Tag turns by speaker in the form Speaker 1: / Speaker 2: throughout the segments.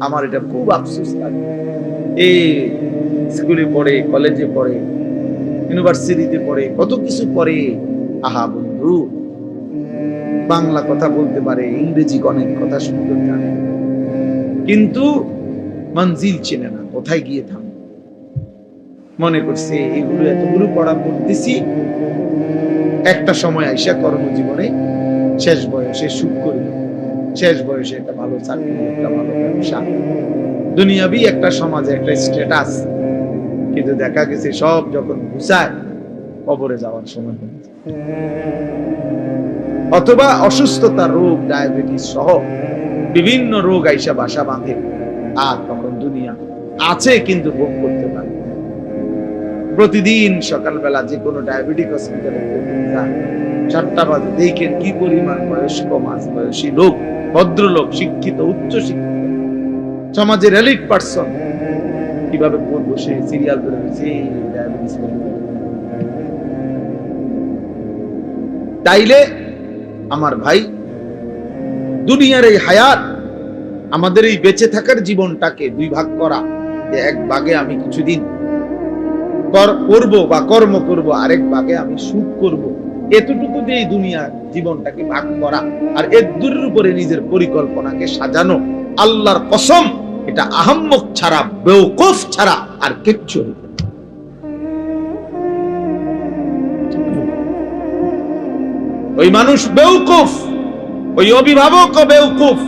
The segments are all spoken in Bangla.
Speaker 1: আমার এটা খুব আফসোস লাগে। এই স্কুলে পড়ে, কলেজে পড়ে, ইউনিভার্সিটিতে পড়ে, কত কিছু পড়ে। আহা বন্ধু, বাংলা কথা বলতে পারে, ইংরেজি অনেক কথা সুন্দর জানে, কিন্তু মঞ্জিল চেনে না, কোথায় গিয়ে থামবে। মনে করছে এগুলো এতগুলো পড়া করতেছি, একটা সময় আইসা কর্মজীবনে শেষ বয়সে সুখ করি, শেষ বয়সে একটা ভালো চাকরি, একটা ভালো ব্যবসা, দুনিয়াবি একটা সমাজে একটা স্ট্যাটাস। কিন্তু দেখা গেছে সব যখন ঘুষায় কবরে যাওয়ার সময় হয়েছে, অথবা অসুস্থতা, রোগ, ডায়াবেটিস সহ বিভিন্ন রোগ আইসা বাসা বাঁধে, আর তখন দুনিয়া আছে কিন্তু ভোগ করতে পারে। প্রতিদিন সকালবেলা যে কোনো ডায়াবেটিক হসপিটালে যান, 7টা বাজে, দেখেন কি পরিমাণ বয়স্ক মাঝ বয়সী লোক, ভদ্রলোক, শিক্ষিত, উচ্চ শিক্ষিত, সমাজের এলিট পার্সন কিভাবে বসে সিরিয়াল ধরে রয়েছে ডায়াবেটিস। তাইলে আমার ভাই, দুনিয়ার এই হায়াত, আমাদের এই বেঁচে থাকার জীবনটাকে দুই ভাগ করা, যে এক ভাগে আমি কিছুদিন করব বা কর্ম করব, আরেক ভাগে আমি সুখ করব, এতটুকু দিয়ে দুনিয়ার জীবনটাকে ভাগ করা আর এর দূরের উপরে নিজের পরিকল্পনাকে সাজানো, আল্লাহর কসম এটা আহাম্মক ছাড়া, বেওকুফ ছাড়া আর কিচ্ছু হইবে না। ওই মানুষ বেওকুফ, ওই অভিভাবক বেওকুফ,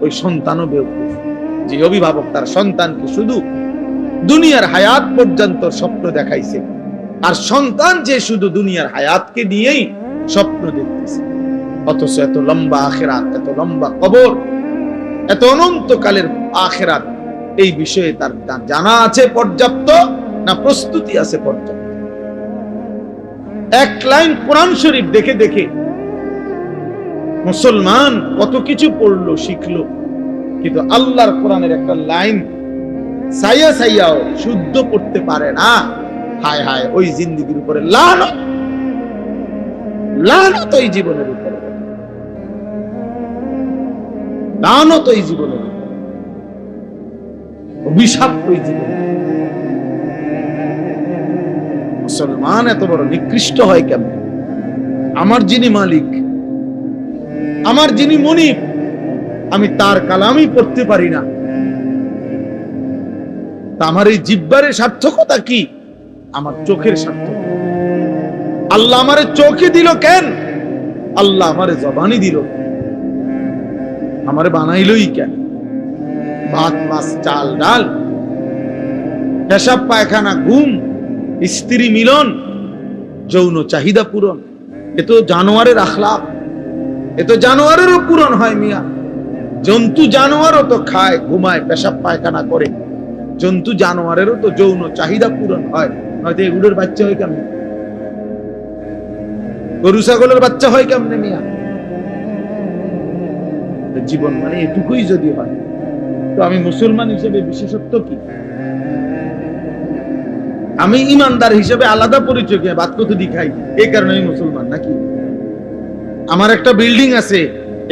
Speaker 1: ওই সন্তানও বেওকুফ, যে অভিভাবক তার সন্তানকে শুধু দুনিয়ার হায়াত পর্যন্ত স্বপ্ন দেখাইছে, আর সন্তান যে শুধু দুনিয়ার হায়াতকে নিয়েই স্বপ্ন দেখতেছে, অথচ এত লম্বা আখিরাত, এত লম্বা কবর, এত অনন্তকালের আখিরাত, এই বিষয়ে তার জানা আছে পর্যাপ্ত না প্রস্তুতি আছে পর্যাপ্ত? এক লাইন কোরআন শরীফ দেখে দেখে মুসলমান কত কিছু পড়লো, শিখলো, কিন্তু আল্লাহর কোরআনের একটা লাইন সাইয়া সাইয়াও শুদ্ধ করতে পারে না। হায় হায়, ওই জিন্দেগির উপরে লানত, লানত ওই জীবনের উপরে, লানত ওই জীবনের উপরে, অভিশাপ ওই জীবন। মুসলমান এত বড় নিকৃষ্ট হয় কেমন? আমার যিনি মালিক, আমার যিনি মনিব, আমি তার কালামই পড়তে পারি না, তা আমার এই জিহ্বার সার্থকতা কি? আমার চোখের সার্থকতা। আল্লাহ আমারে চোখে দিল কেন? আল্লাহ আমারে জবানি দিল, আমারে বানাইলই কেন? ভাত, মাছ, চাল, ডাল, পেশাব, পায়খানা, ঘুম, স্ত্রী মিলন, যৌন চাহিদা পূরণ, এ তো জানোয়ারের আখলাক, এ তো জানোয়ারেরও পূরণ হয় মিয়া। জন্তু জানোয়ারও তো খায়, ঘুমায়, পেশাব পায়খানা করে, জন্তু জানোয়ারেরও তো যৌন চাহিদা পূরণ হয়, নয়তো এগুলোর বাচ্চা হয় কেমনে? গরু ছাগলের বাচ্চা হয় কেমনে মিয়া? জীবন মানে এটুকুই যদি হয়, তো আমি মুসলমান হিসেবে বিশেষত্ব কি? আমি ইমানদার হিসেবে আলাদা পরিচয় কি? ভাত কত দি খাই, এই কারণে আমি মুসলমান নাকি? আমার একটা বিল্ডিং আছে,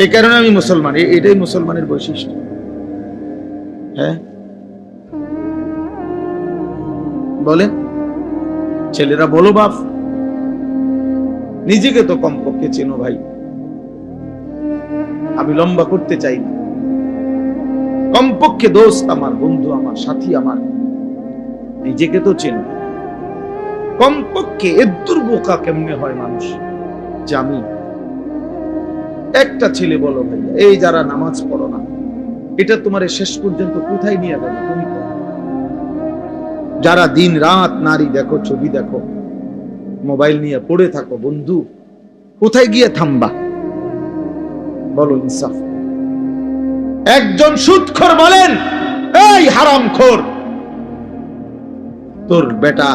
Speaker 1: এই কারণে আমি মুসলমান, এটাই মুসলমানের বৈশিষ্ট্য? হ্যাঁ বলেন, ছেলেরা বলো বাপ, নিজেকে তো কমপক্ষে চেনো ভাই। আমি লম্বা করতে চাই না, কমপক্ষে দোস্ত আমার, বন্ধু আমার, সাথী আমার, নিজেকে তো চেনো কমপক্ষে। এদ্দুর বোকা কেমনে হয় মানুষ যে আমি একটা ছেলে বলো ভাই, এই যারা নামাজ পড়ো না, এটা তোমার শেষ পর্যন্ত কোথায় নিয়ে যাবে? তুমি যারা দিন রাত নারী দেখো, ছবি দেখো, মোবাইল নিয়ে পড়ে থাকো, বন্ধু কোথায় গিয়ে থামবা বলো? ইনসাফ। একজন সুদখোর বলেন, এই হারামখোর, তোর বেটা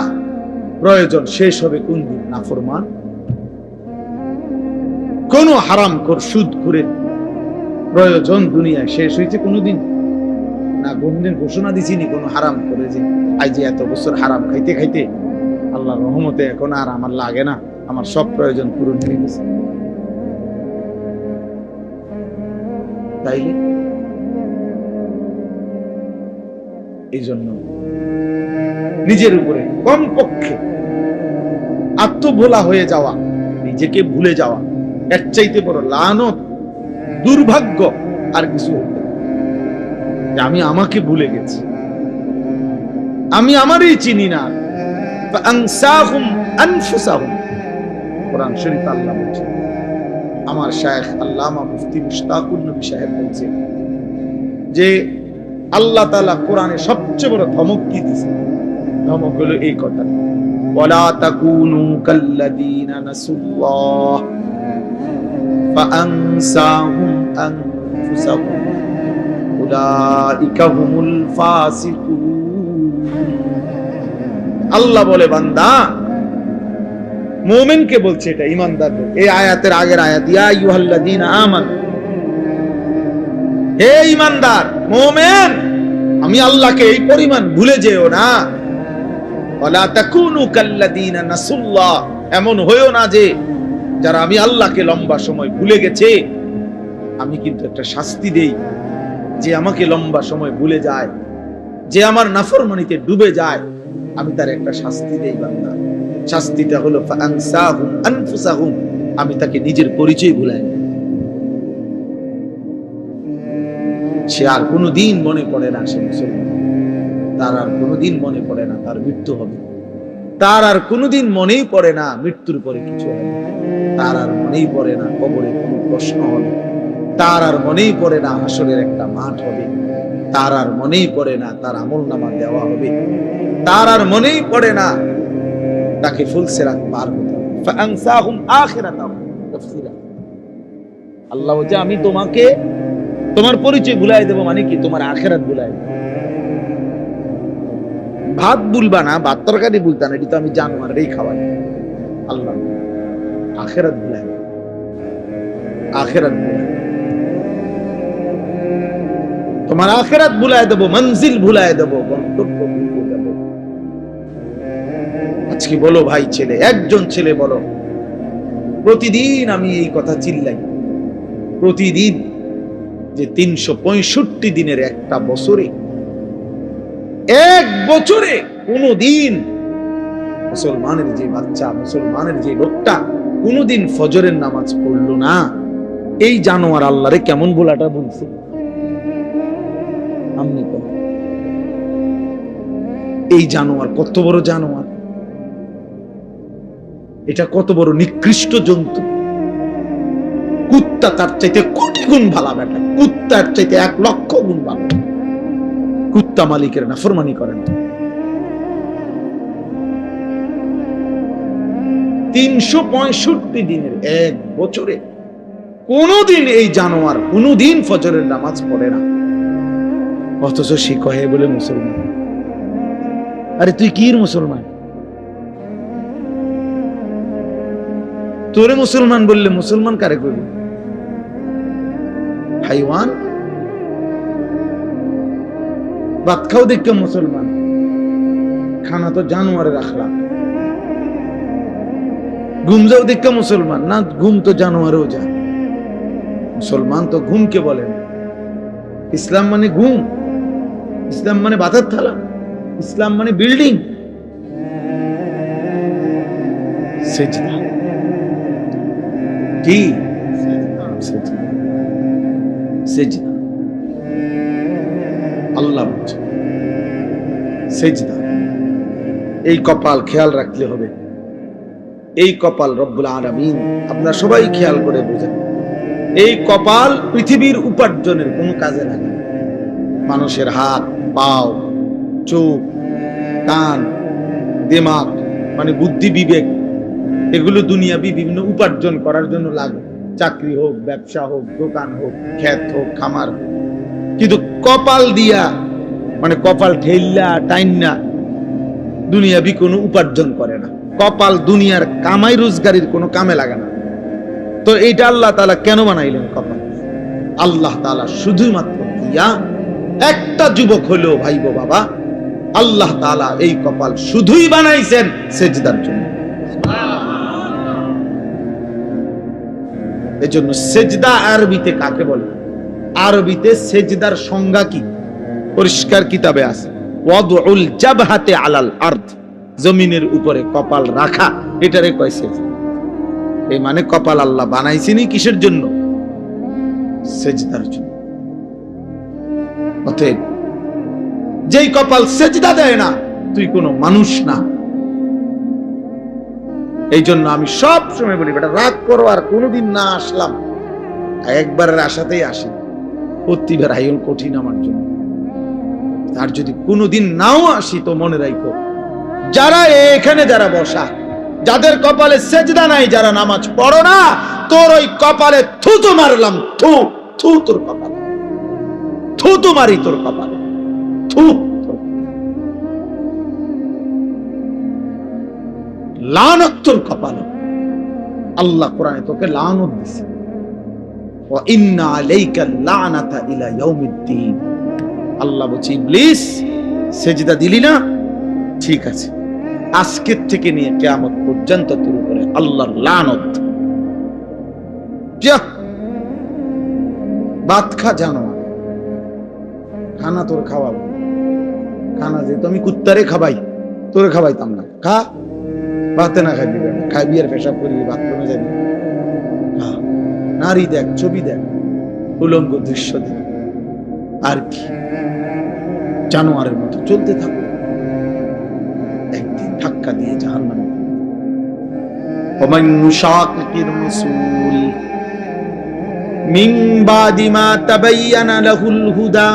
Speaker 1: প্রয়োজন শেষ হবে কোন দিন? নাফরমান কোন হারামখোর সুদখোরের প্রয়োজন দুনিয়ায় শেষ হয়েছে কোনদিন? না, কোনদিন ঘোষণা দিছিনি কোন হারাম করে যে আজ যে এত বছর হারাম খাইতে খাইতে আল্লাহর রহমতে এখন আর আমার লাগে না, আমার সব প্রয়োজন পূরণ হয়ে গেছে? তাইলে এই জন্য নিজের উপরে কমপক্ষে আত্মভোলা হয়ে যাওয়া, নিজেকে ভুলে যাওয়া, এর চাইতে বড় লানত, দুর্ভাগ্য আর কিছু হতে পারে। আমি আমাকে ভুলে গেছি, আমি আমারই চিনি না। ফাআনসাহুম আনফুসাহুম, কোরআন শরীফ আল্লাহ বলছেন। আমার শায়েখ আল্লামা মুফতি মুশতাকুর নবী সাহেব বলছেন যে আল্লাহ তাআলা কোরআনে সবচেয়ে বড় ধমক কি দিয়েছে? ধমক হলো এই কথা, ওয়ালা তাকুনু কাল্লাযীনা নাসুল্লাহ ফাআনসাহুম আনফুসাহুম উলাইকা হুমুল ফাসিকুন। আল্লাহ বলে বান্দা, মুমিনকে বলছে, এটা ঈমানদারদের। এই আয়াতের আগের আয়াত, ইয়া আইয়ুহাল্লাযীনা আমানু, হে ঈমানদার মুমিন, আমি আল্লাহকে এই পরিমাণ ভুলে যেও না। ওয়ালা তাকুনু কাল্লাযীনা নাসুল্লাহ, এমন হয়ো না যে যারা আমি আল্লাহকে লম্বা সময় ভুলে গেছে। আমি কিন্তু একটা শাস্তি দেই, যে আমাকে লম্বা সময় ভুলে যায়, যে আমার নাফরমানিতে ডুবে যায়, আমি তার একটা শাস্তি দেই বান্দা। শাস্তিটা হলো ফাআনসাহুম আনফুসাহুম, আমি তাকে নিজের পরিচয় ভুলাই। সে আর কোনোদিন মনে পড়ে না সে মুসলমান, তার আর কোনোদিন মনে পড়ে না তার মৃত্যু হবে, তার আর কোনোদিন মনেই পড়ে না মৃত্যুর পরে কিছু হবে, তার আর মনেই পড়ে না কবরে কোনো প্রশ্ন হবে, তার আর মনেই পড়ে না হাসরের একটা মাঠ হবে, তার আর মনেই পড়ে না তার আমলনামা দেওয়া হবে, তার আর মনেই পড়ে না তাকে ফুলসিরাত পার হতে হবে। ফাআনসাহুম আখিরাতাহুম তাফসীরা। আল্লাহ বলছে আমি তোমাকে তোমার পরিচয় ভুলাই দেব, মানে কি? তোমার আখিরাত ভুলাই দেব। ভাত ভুলবা না, ভাত তরকারি ভুলতা না, এটা তো আমি জানোয়ারেরই খাওয়াই। আল্লাহ আখিরাত ভুলাই দেব, আখিরাত ভুলাই তোমার আখিরাত ভুলাই দেব, মঞ্জিল ভুলাই দেব, গন্তব্য ভুলে দেব। আজকে বলো ভাই ছেলে, একজন ছেলে বলো, প্রতিদিন আমি এই কথা চিল্লাই, প্রতিদিন যে 365 দিনের একটা বছরে, এক বছরে কোনদিন মুসলমানের যে বাচ্চা, মুসলমানের যে লোকটা কোনদিন ফজরের নামাজ পড়লো না, এই জানোয়ার আল্লাহরে কেমন বলাটা বলছে? আমি এই জানোয়ার কত বড় জানোয়ার, এটা কত বড় নিকৃষ্ট জন্তু। কুত্তা তার চাইতে কোটি গুণ ভালো বেটা, কুত্তার চাইতে 1,00,000 গুণ ভালো। কুত্তা মালিকের নাফরমানি করে না। 365 দিনের এক বছরে কোনদিন এই জানোয়ার কোনদিন ফজরের নামাজ পড়ে না, অথচ সে কহে বলে মুসলমান। আরে তুই কি মুসলমান? তোরে মুসলমান বললে মুসলমান কারে করবি? হাইওয়ান। ভাত খাও দেখে মুসলমান, খানা তো জানোয়ারের আখলাক। ঘুম যাও দেখে মুসলমান, না ঘুম তো জানোয়ারেও যায়। মুসলমান তো ঘুমকে বলেন। ইসলাম মানে ঘুম, ইসলাম মানে ভাতের থালা, ইসলাম মানে বিল্ডিং। সেজদা কি? সেজদা আল্লাহ বলছে সেজদা। এই কপাল খেয়াল রাখতে হবে, এই কপাল রব্বুল আলামিন আপনারা সবাই খেয়াল করে বুঝেন। এই কপাল পৃথিবীর উপার্জনের কোনো কাজে লাগে না। মানুষের হাত, পাও, চোখ, কান, দিমাগ মানে বুদ্ধি, বিবেক, এগুলো দুনিয়াবি বিভিন্ন উপার্জন করার জন্য লাগে। চাকরি হোক, ব্যবসা হোক, দোকান হোক, ক্ষেত হোক, খামার। কিন্তু কপাল দিয়া মানে কপাল ঠেল্লা টাইন্না দুনিয়াবি কোনো উপার্জন করে না। কপাল দুনিয়ার কামাই রোজগারির কোনো কামে লাগে না। তো এইটা আল্লাহ তাআলা কেন বানাইলেন কপাল? আল্লাহ তাআলা শুধুমাত্র দিয়া একটা যুবক হলো ভাইবো বাবা, আল্লাহ তাআলা এই কপাল শুধুই বানাইছেন সেজদার জন্য। এজন্য সেজদা আরবিতে কাকে বলে? আরবিতে সেজদার সংজ্ঞা কি? পরিষ্কার কিতাবে আছে। ওয়াদউল জাবহাতি আলাল আরদ, জমিনের উপরে কপাল রাখা, এটারে কয় সেজদা। এই মানে কপাল আল্লাহ বানাইছেনই কিসের জন্য? সেজদার জন্য। অতএব যেই কপাল সেজদা দেয় না, তুই কোনো মানুষ না। এই জন্য আমি সব সময় বলি, বেটা রাগ করো আর কোনোদিন না আসলাম, একবারের আশাতেই আসি, প্রতিবার আইল কঠিন আমার জন্য। আর যদি কোনোদিন নাও আসি তো মনে রাখো, যারা এখানে যারা বসা, যাদের কপালে সেজদা নাই, যারা নামাজ পড়ো না, তোর ওই কপালে থুতু মারলাম, থু থু তোর কপালে, থুতু মারি তোর কপালে, থু। লানত তোর কপালে। আল্লাহ কোরআনে তোকে লানত দিছে, ওয়া ইন্না আলাইকা লানাতা ইলা ইয়াউমিদ্দিন। আল্লাহ বলছে, ইবলিস সেজদা দিলি না, ঠিক আছে, আজকের থেকে নিয়ে কিয়ামত পর্যন্ত তোর উপরে আল্লাহর লানত। যা ভাত খা, জানো খানা তোর খাওয়াবো, খানা যেহেতু আমি কুত্তারে খাবাই, তোরে খাবাইতাম না, খা। ভাতে না খাইবি, খাইবি আর পেশাব করবি, বাথরুমে যাবি, নারী দেখ, ছবি দেখ, উলঙ্গ দৃশ্য দেখ, আর কি জানোয়ারের মতো চলতে থাকো, একদিন ধাক্কা দিয়ে জাহান্নামে। ওমান ইউশাকিকির রাসূল মিন বাদি মা তাবায়্যানা লাহুল হুদা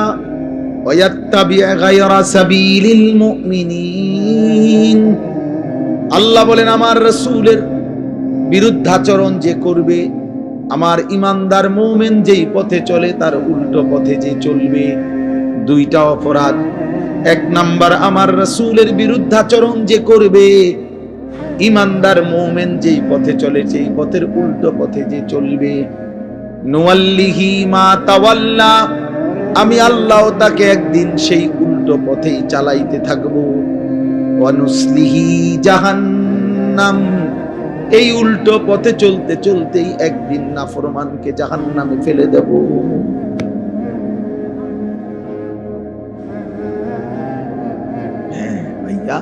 Speaker 1: ওয়া ইয়াত্তাবি' গায়রা সাবিলিল মুমিনিন। আল্লাহ বলেন, আমার রাসূলের বিরুদ্ধাচরণ যে করবে, আমার ইমানদার মুমিন যেই পথে চলে তার উল্টো পথে যে চলবে, দুইটা অপরাধ। এক নাম্বার, আমার রাসূলের বিরুদ্ধাচরণ যে করবে, ইমানদার মুমিন যেই পথে চলে সেই পথের উল্টো পথে যে চলবে, নুওয়াল্লিহি মা তাওয়াল্লা, আমি আল্লাহ তাকে একদিন সেই উল্টো পথেই চালাইতে থাকবো। ওয়া নুসলিহি জাহান্নাম, এই উল্টো পথে চলতে চলতেই একদিন নাফরমানকে জাহান্নামে ফেলে দেব। হ্যাঁ ভাইয়া,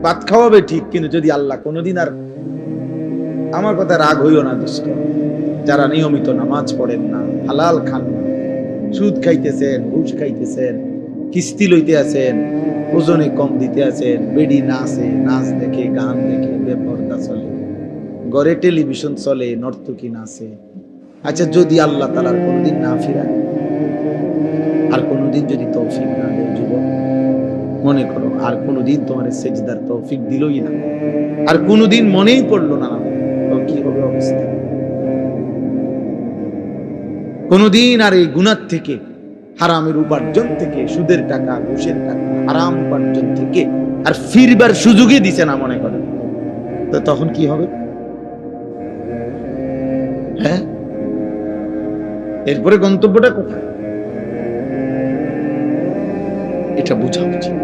Speaker 1: ভাত খাওয়াবে ঠিক, কিন্তু যদি আল্লাহ কোনোদিন, আর আমার কথা রাগ হইও না দোস্ত, যারা নিয়মিত নামাজ পড়েন না, হালাল খান না, সুদ খাইতেছেন, ঘুষ খাইতেছেন, কিস্তি লইতে আছেন, ওজনে কম দিতে আছেন, বেডি নাচে, নাচ দেখে, গান দেখে, বেপরদা চলে, ঘরে টেলিভিশন চলে, নর্তকী নাচে। আচ্ছা, যদি আল্লাহ তাআলার কোনদিন না ফিরায়, আর কোনদিন যদি তৌফিক না দেয়, যুবক মনে করো, আর কোনদিন তোমার সেজদার তৌফিক দিলই না, আর কোনদিন মনেই পড়লো না, তো কি হবে অবস্থা? কোনদিন আর এই গুনাহ থেকে, হারামের উপার্জন থেকে, সুদের টাকা, ঘুষের টাকা, হারাম উপার্জন থেকে আর ফিরবার সুযোগই দিছে না, মনে করেন, তো তখন কি হবে? হ্যাঁ, এরপরে গন্তব্যটা কোথায়? এটা বোঝা উচিত,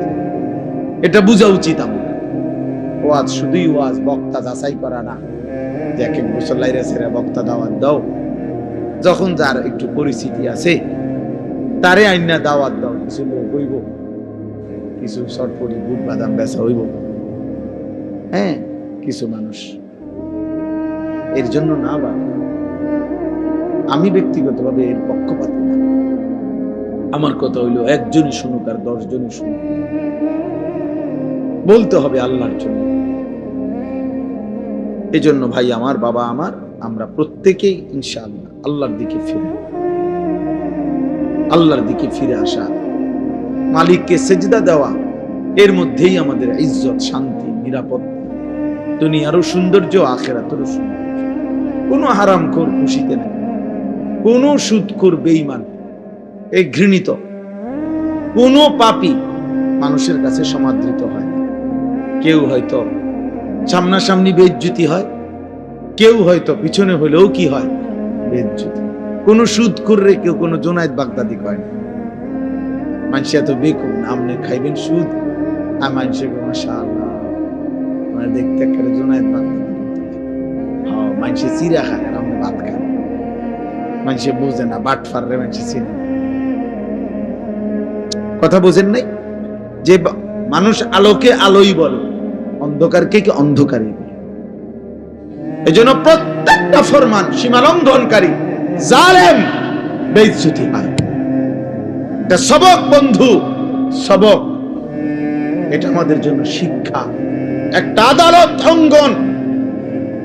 Speaker 1: এটা বোঝা উচিত। আমরা ওয়াজ শুধুই ওয়াজ, বক্তা যাচাই করা না, যে এক এক বছর লাইরে ছেড়ে বক্তা দাওয়াত দাও, যখন যার একটু পরিস্থিতি আছে তারে আইনা দাওয়াত দাও, কিছু লোক হইব, কিছু শর্টপরি বুট বাদাম বেচা হইব, হ্যাঁ কিছু মানুষ, এর জন্য না। বা আমি ব্যক্তিগতভাবে এর পক্ষপাত না, আমার কথা হইলো একজনই শুনুক আর 10 জনই শুনুক, বলতে হবে আল্লাহর জন্য। এজন্য ভাই আমার, বাবা আমার, আমরা প্রত্যেকেই ইনশাআল্লাহ আল্লাহর দিকে ফিরে, আল্লাহর দিকে ফিরে আসা, মালিককে সেজদা দেওয়া, এর মধ্যেই আমাদের ইজ্জত, শান্তি, নিরাপত্তা, দুনিয়ারও সৌন্দর্য, আখিরাতেরও সৌন্দর্য। কোনো হারামখোর খুশিতে নেই, কোনো সুদখোর বেঈমান, এই ঘৃণিত কোনো পাপী মানুষের কাছে সমাদৃত হয় না। কেউ হয়তো সামনাসামনি বেইজ্জতি হয়, কেউ হয়তো পিছনে হলেও কি হয়, বেইজ্জতি। কোন সুদখোর রে কেউ কোনো জুনায়েদ বাগদাদি কয় না। মানুষ এত বেকুব না, আপনি খাইবেন সুদ, আর মানুষের মাশাআল্লাহ মানে দেখতে একটা জুনায়েদ বাগদাদি, হ্যাঁ মানুষে চিরা খায় আর আপনি ভাত খান। মানুষে বোঝে না, বাটফার রে মানুষে চিনে। কথা বোঝেন নাই যে মানুষ আলোকে আলোই বলে, অন্ধকারকে কি অন্ধকারই বলে। এজন্য প্রত্যেকটা ফরমান সীমালঙ্ঘনকারী, জালেম, বেইজ্জতি হয়। এটা সবক বন্ধু, সবক। এটা আমাদের জন্য শিক্ষা। একটা আদালত অঙ্গন,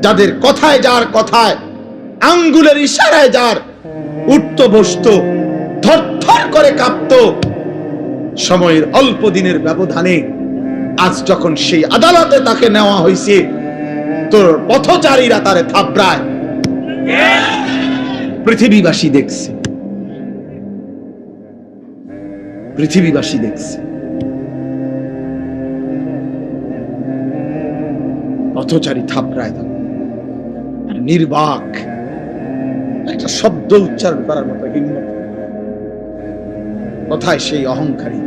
Speaker 1: যাদের কথায়, যার কথায়, আঙ্গুলের ইশারায় যার উঠত বসত, থরথর করে কাঁপত, সময়ের অল্প দিনের ব্যবধানে আজ যখন সেই আদালতে তাকে নেওয়া হয়েছে, তোর পথচারীরা তারে থাপড়ায়, পৃথিবীবাসী দেখছে, পৃথিবীবাসী দেখছে। পথচারী থাপড়ায়, নির্বাক, একটা শব্দ উচ্চারণ করার মতো হিম্মত। কোথায় সেই অহংকারী,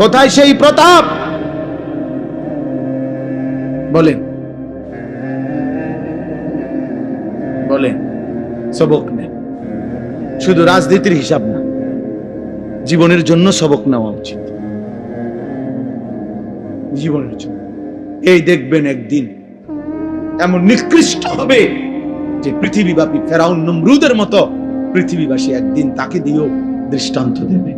Speaker 1: কোথায় সেই প্রতাপ? বলেন, বলেন। সবক নেন, শুধু রাজনীতির হিসাব না, জীবনের জন্য সবক নেওয়া উচিত, জীবনের জন্য। এই দেখবেন একদিন এমন নিকৃষ্ট হবে যে পৃথিবীব্যাপী ফেরাউন নমরুদের মতো পৃথিবীবাসী একদিন তাকে দিয়েও দৃষ্টান্ত দেবে,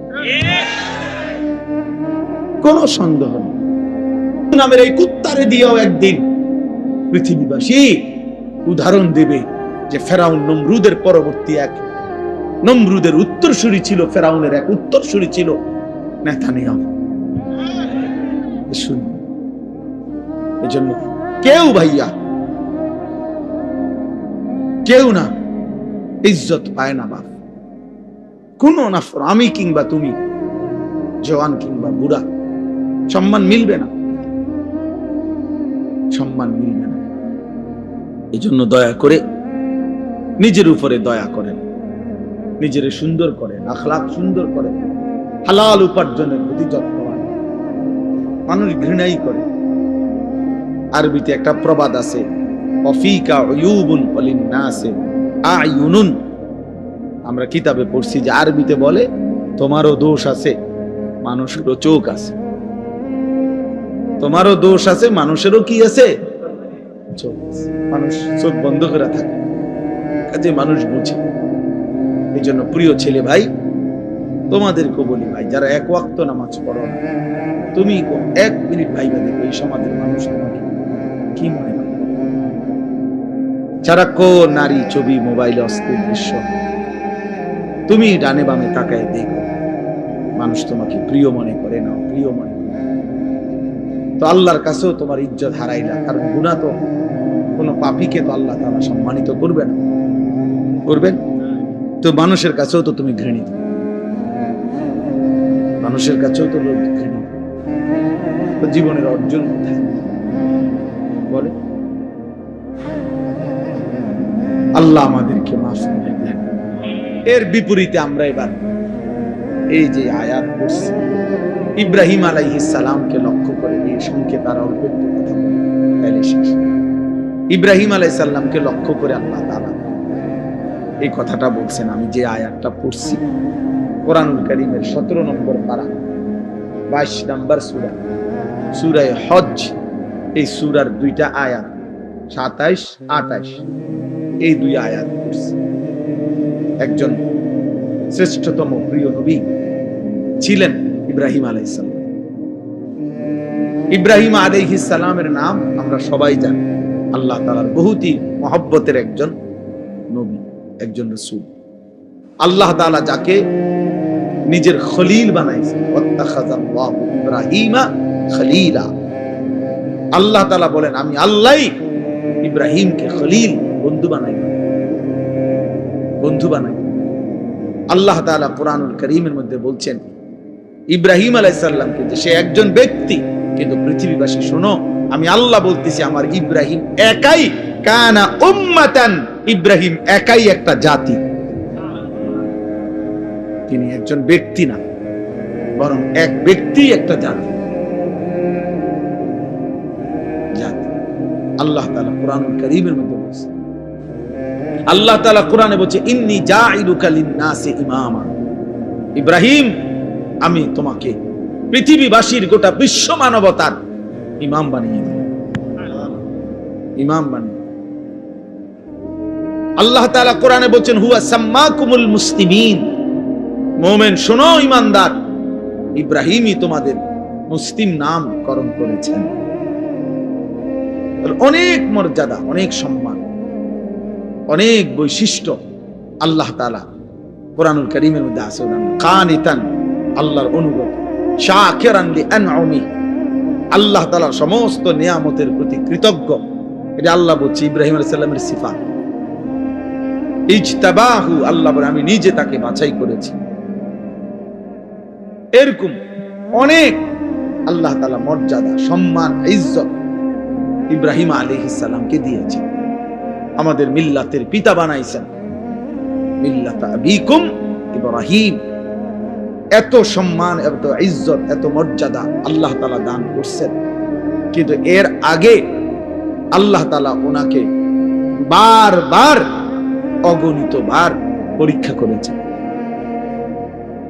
Speaker 1: কোন সন্দেহ নেই। নামের এই কুত্তারে দিয়েও একদিন পৃথিবীবাসী উদাহরণ দেবে যে ফেরাউন নমরুদের পরবর্তী এক নমরুদের উত্তরসূরি ছিল, ফেরাউনের এক উত্তরসূরি ছিল নেতানিয়াহু। এজন্য কেউ ভাইয়া, কেউ না ইজ্জত পায় না বাপ, কোন না আমি কিংবা তুমি, জওয়ান কিংবা বুড়া, সম্মান মিলবে না, সম্মান মিলবে না। এই জন্য দয়া করে নিজের উপরে দয়া করেন, নিজের সুন্দর করেন, আখলাক সুন্দর করেন, হালাল উপার্জনের প্রতি যত্নবান। মানুষ ঘৃণাই করে। আরবিতে একটা প্রবাদ আছে, অফিকা উয়ুবুন ওয়ালিন্নাসি আয়ুনুন। আমরা কিতাবে পড়ছি যে আরবিতে বলে তোমারও দোষ আছে, মানুষেরও চোখ আছে। তোমারও দোষ আছে, মানুষেরও কি আছে? চোখ আছে। মানুষ চোখ বন্ধ করে থাকে, কাজে মানুষ বুঝে। এই জন্য প্রিয় ছেলে ভাই, তোমাদেরকে বলি ভাই, যারা এক ওয়াক্ত নামাজ পড়ো না, তুমি এক মিনিট ভাইবা দেখো এই সমাজের মানুষ তোমাকে কি মনে করে। সারাক্ষণ নারী ছবি, মোবাইলে অস্থির দৃশ্য, তুমি ডানে বামে তাকায় দেখো, মানুষ তোমাকে প্রিয় মনে করে না, প্রিয় মনে করে। তো আল্লাহর কাছেও তোমার ইজ্জত হারাইলা, কারণ গুনাহ তো কোনো পাপীকে তো আল্লাহ তাআলা সম্মানিত করবে না, করবেন? তো মানুষের কাছেও তো তুমি ঘৃণিত, মানুষের কাছেও তো লোক ঘৃণিত। তো জীবনের অর্জন কোথায় বলে? আল্লাহ আমাদেরকে মাফ করে দেন। এর বিপরীতে আমরা এবার এই যে আয়াত পড়ছি, ইব্রাহিম আলাইহিস সালামকে লক্ষ্য করে এই সংকেত আর অল্প একটু কথা বলি, শেষ। ইব্রাহিম আলাইহিস সালামকে লক্ষ্য করে আল্লাহ তাআলা এই কথাটা বলছেন। আমি যে আয়াতটা পড়ছি কোরআনুল কারীমের 17 নম্বর পারা 22 নম্বর সূরা, সূরা হজ। এই সূরার দুইটা আয়াত 27, 28, এই দুই আয়াত পড়ছি। একজন শ্রেষ্ঠতম প্রিয় নবী ছিলেন ইব্রাহিম আলাইহিস সালাম। ইব্রাহিম আলাইহিস সালামের নাম আমরা সবাই জানি, আল্লাহ তাআলার বহুতই মহব্বতের একজন নবী, একজন রাসূল। আল্লাহ তাআলা যাকে নিজের খলিল বানাইছেন, ওয়াত্তাখাযাল্লাহু ইব্রাহিমা খলিলা। আল্লাহ তাআলা বলেন আমি আল্লাহই ইব্রাহিমকে খলিল, বন্ধু বানাই, বন্ধু বানাই। আল্লাহ তাআলা কুরআনুল কারীমের মধ্যে বলছেন ইব্রাহিম আলাইহিস সালামকে যে সে একজন ব্যক্তি, কিন্তু পৃথিবীবাসী শোনো, আমি আল্লাহ বলতেছি আমার ইব্রাহিম একাই কানা উম্মাতান, ইব্রাহিম একাই একটা জাতি। তিনি একজন ব্যক্তি না, বরং এক ব্যক্তি একটা জাতি। আল্লাহ তাআলা কুরআনুল কারীমের মধ্যে বলেছেন, আল্লাহ তাআলা কোরআনে বলছে ইন্নী জাইলুকা লিন-নাসি ইমামা। ইব্রাহিম আমি তোমাকে পৃথিবীবাসীর গোটা বিশ্ব মানবতার ইমাম বানিয়ে দিলেন, ইমাম বানিয়ে। আল্লাহ তাআলা কোরআনে বলছেন হুয়া সাম্মাকুমুল মুসলিমিন, মুমিন শোনো ঈমানদার, ইব্রাহিমই তোমাদের মুসলিম নামকরণ করেছেন। অনেক মর্যাদা, অনেক সম্মান, অনেক বৈশিষ্ট্য আল্লাহ তাআলা কোরআনুল কারীমের মধ্যে আছে। কানিতান, আল্লাহর অনুগত, শাকিরান লিআনউমি, আল্লাহ তাআলার সমস্ত নিয়ামতের প্রতি কৃতজ্ঞ। এটা আল্লাহ বলছে ইব্রাহিম আলাইহিস সালামের সিফাত। ইজতাবাহু, আল্লাহ বলে আমি নিজে তাকে বাছাই করেছি। এরকম অনেক আল্লাহ তাআলা মর্যাদা, সম্মান, ইজ্জত ইব্রাহিম আলাইহিস সালামকে দিয়েছেন। আমাদের মিল্লাতের পিতা বানাইছেন, মিল্লাত আবিকুম ইব্রাহিম। এত সম্মান, এত ইজ্জত, এত মর্যাদা আল্লাহ তাআলা দান করছেন। কিন্তু এর আগে আল্লাহ তাআলা ওনাকে বারবার, অগণিতবার পরীক্ষা করেছেন,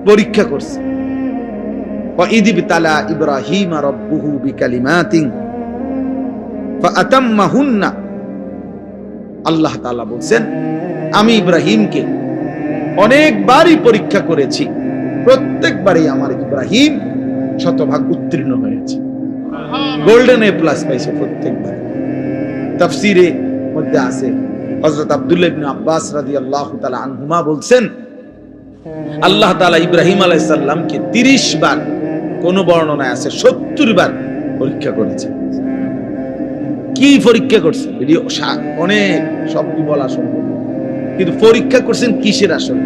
Speaker 1: পরীক্ষা করছে। وَإِذِ ابْتَلَى إِبْرَاهِيمَ رَبُّهُ بِكَلِمَاتٍ فَأَتَمَّهُنَّ, আল্লাহ তাআলা বলছেন আমি ইব্রাহিমকে অনেকবারই পরীক্ষা করেছি, প্রত্যেকবারই আমার ইব্রাহিম শতভাগ উত্তীর্ণ হয়েছে, গোল্ডেন এ প্লাস পাইছে প্রত্যেকবার। তাফসীরে মধ্যে আছে হযরত আব্দুল্লাহ ইবনে আব্বাস রাদিয়াল্লাহু তাআলা আনহুমা বলছেন আল্লাহ তাআলা ইব্রাহিম আলাইহিস সালামকে 30 বার, কোন বর্ণনায় আছে 70 বার পরীক্ষা করেছে। কি পরীক্ষা করছে ভিডিও অনেক শব্দ বলা সম্ভব, কিন্তু পরীক্ষা করছেন কিসের? আসলে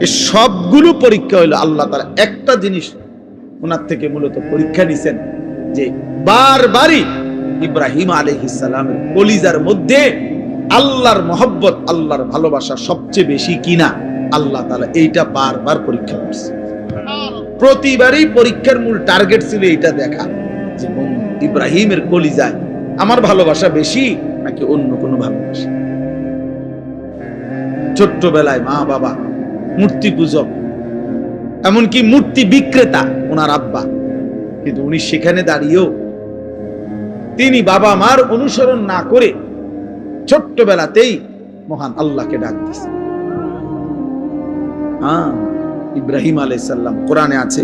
Speaker 1: এই সবগুলো পরীক্ষা হলো আল্লাহ তাআলা একটা জিনিস ওনার থেকে মূলত পরীক্ষা নিছেন, যে বারবারই ইব্রাহিম আলাইহিস সালামের কলিজার মধ্যে আল্লাহর মহব্বত, আল্লাহর ভালোবাসা সবচেয়ে বেশি কিনা আল্লাহ তাআলা এইটা বারবার পরীক্ষা করছে। প্রতিবারই পরীক্ষার মূল টার্গেট ছিল এটা দেখা, যে ইব্রাহিমের কলিজায় আমার ভালোবাসা বেশি নাকি অন্য কোনো ভালোবাসা। ছোট্টবেলায় মা বাবা মূর্তি পূজক, এমনকি মূর্তি বিক্রেতা ওনার আব্বা, কিন্তু উনি সেখানে দাঁড়িয়েও তিনি বাবা মার অনুসরণ না করে ছোট্টবেলাতেই মহান আল্লাহকে ডাক দিয়েছে। ইব্রাহিম আলাইহিস সালাম কোরআনে আছে,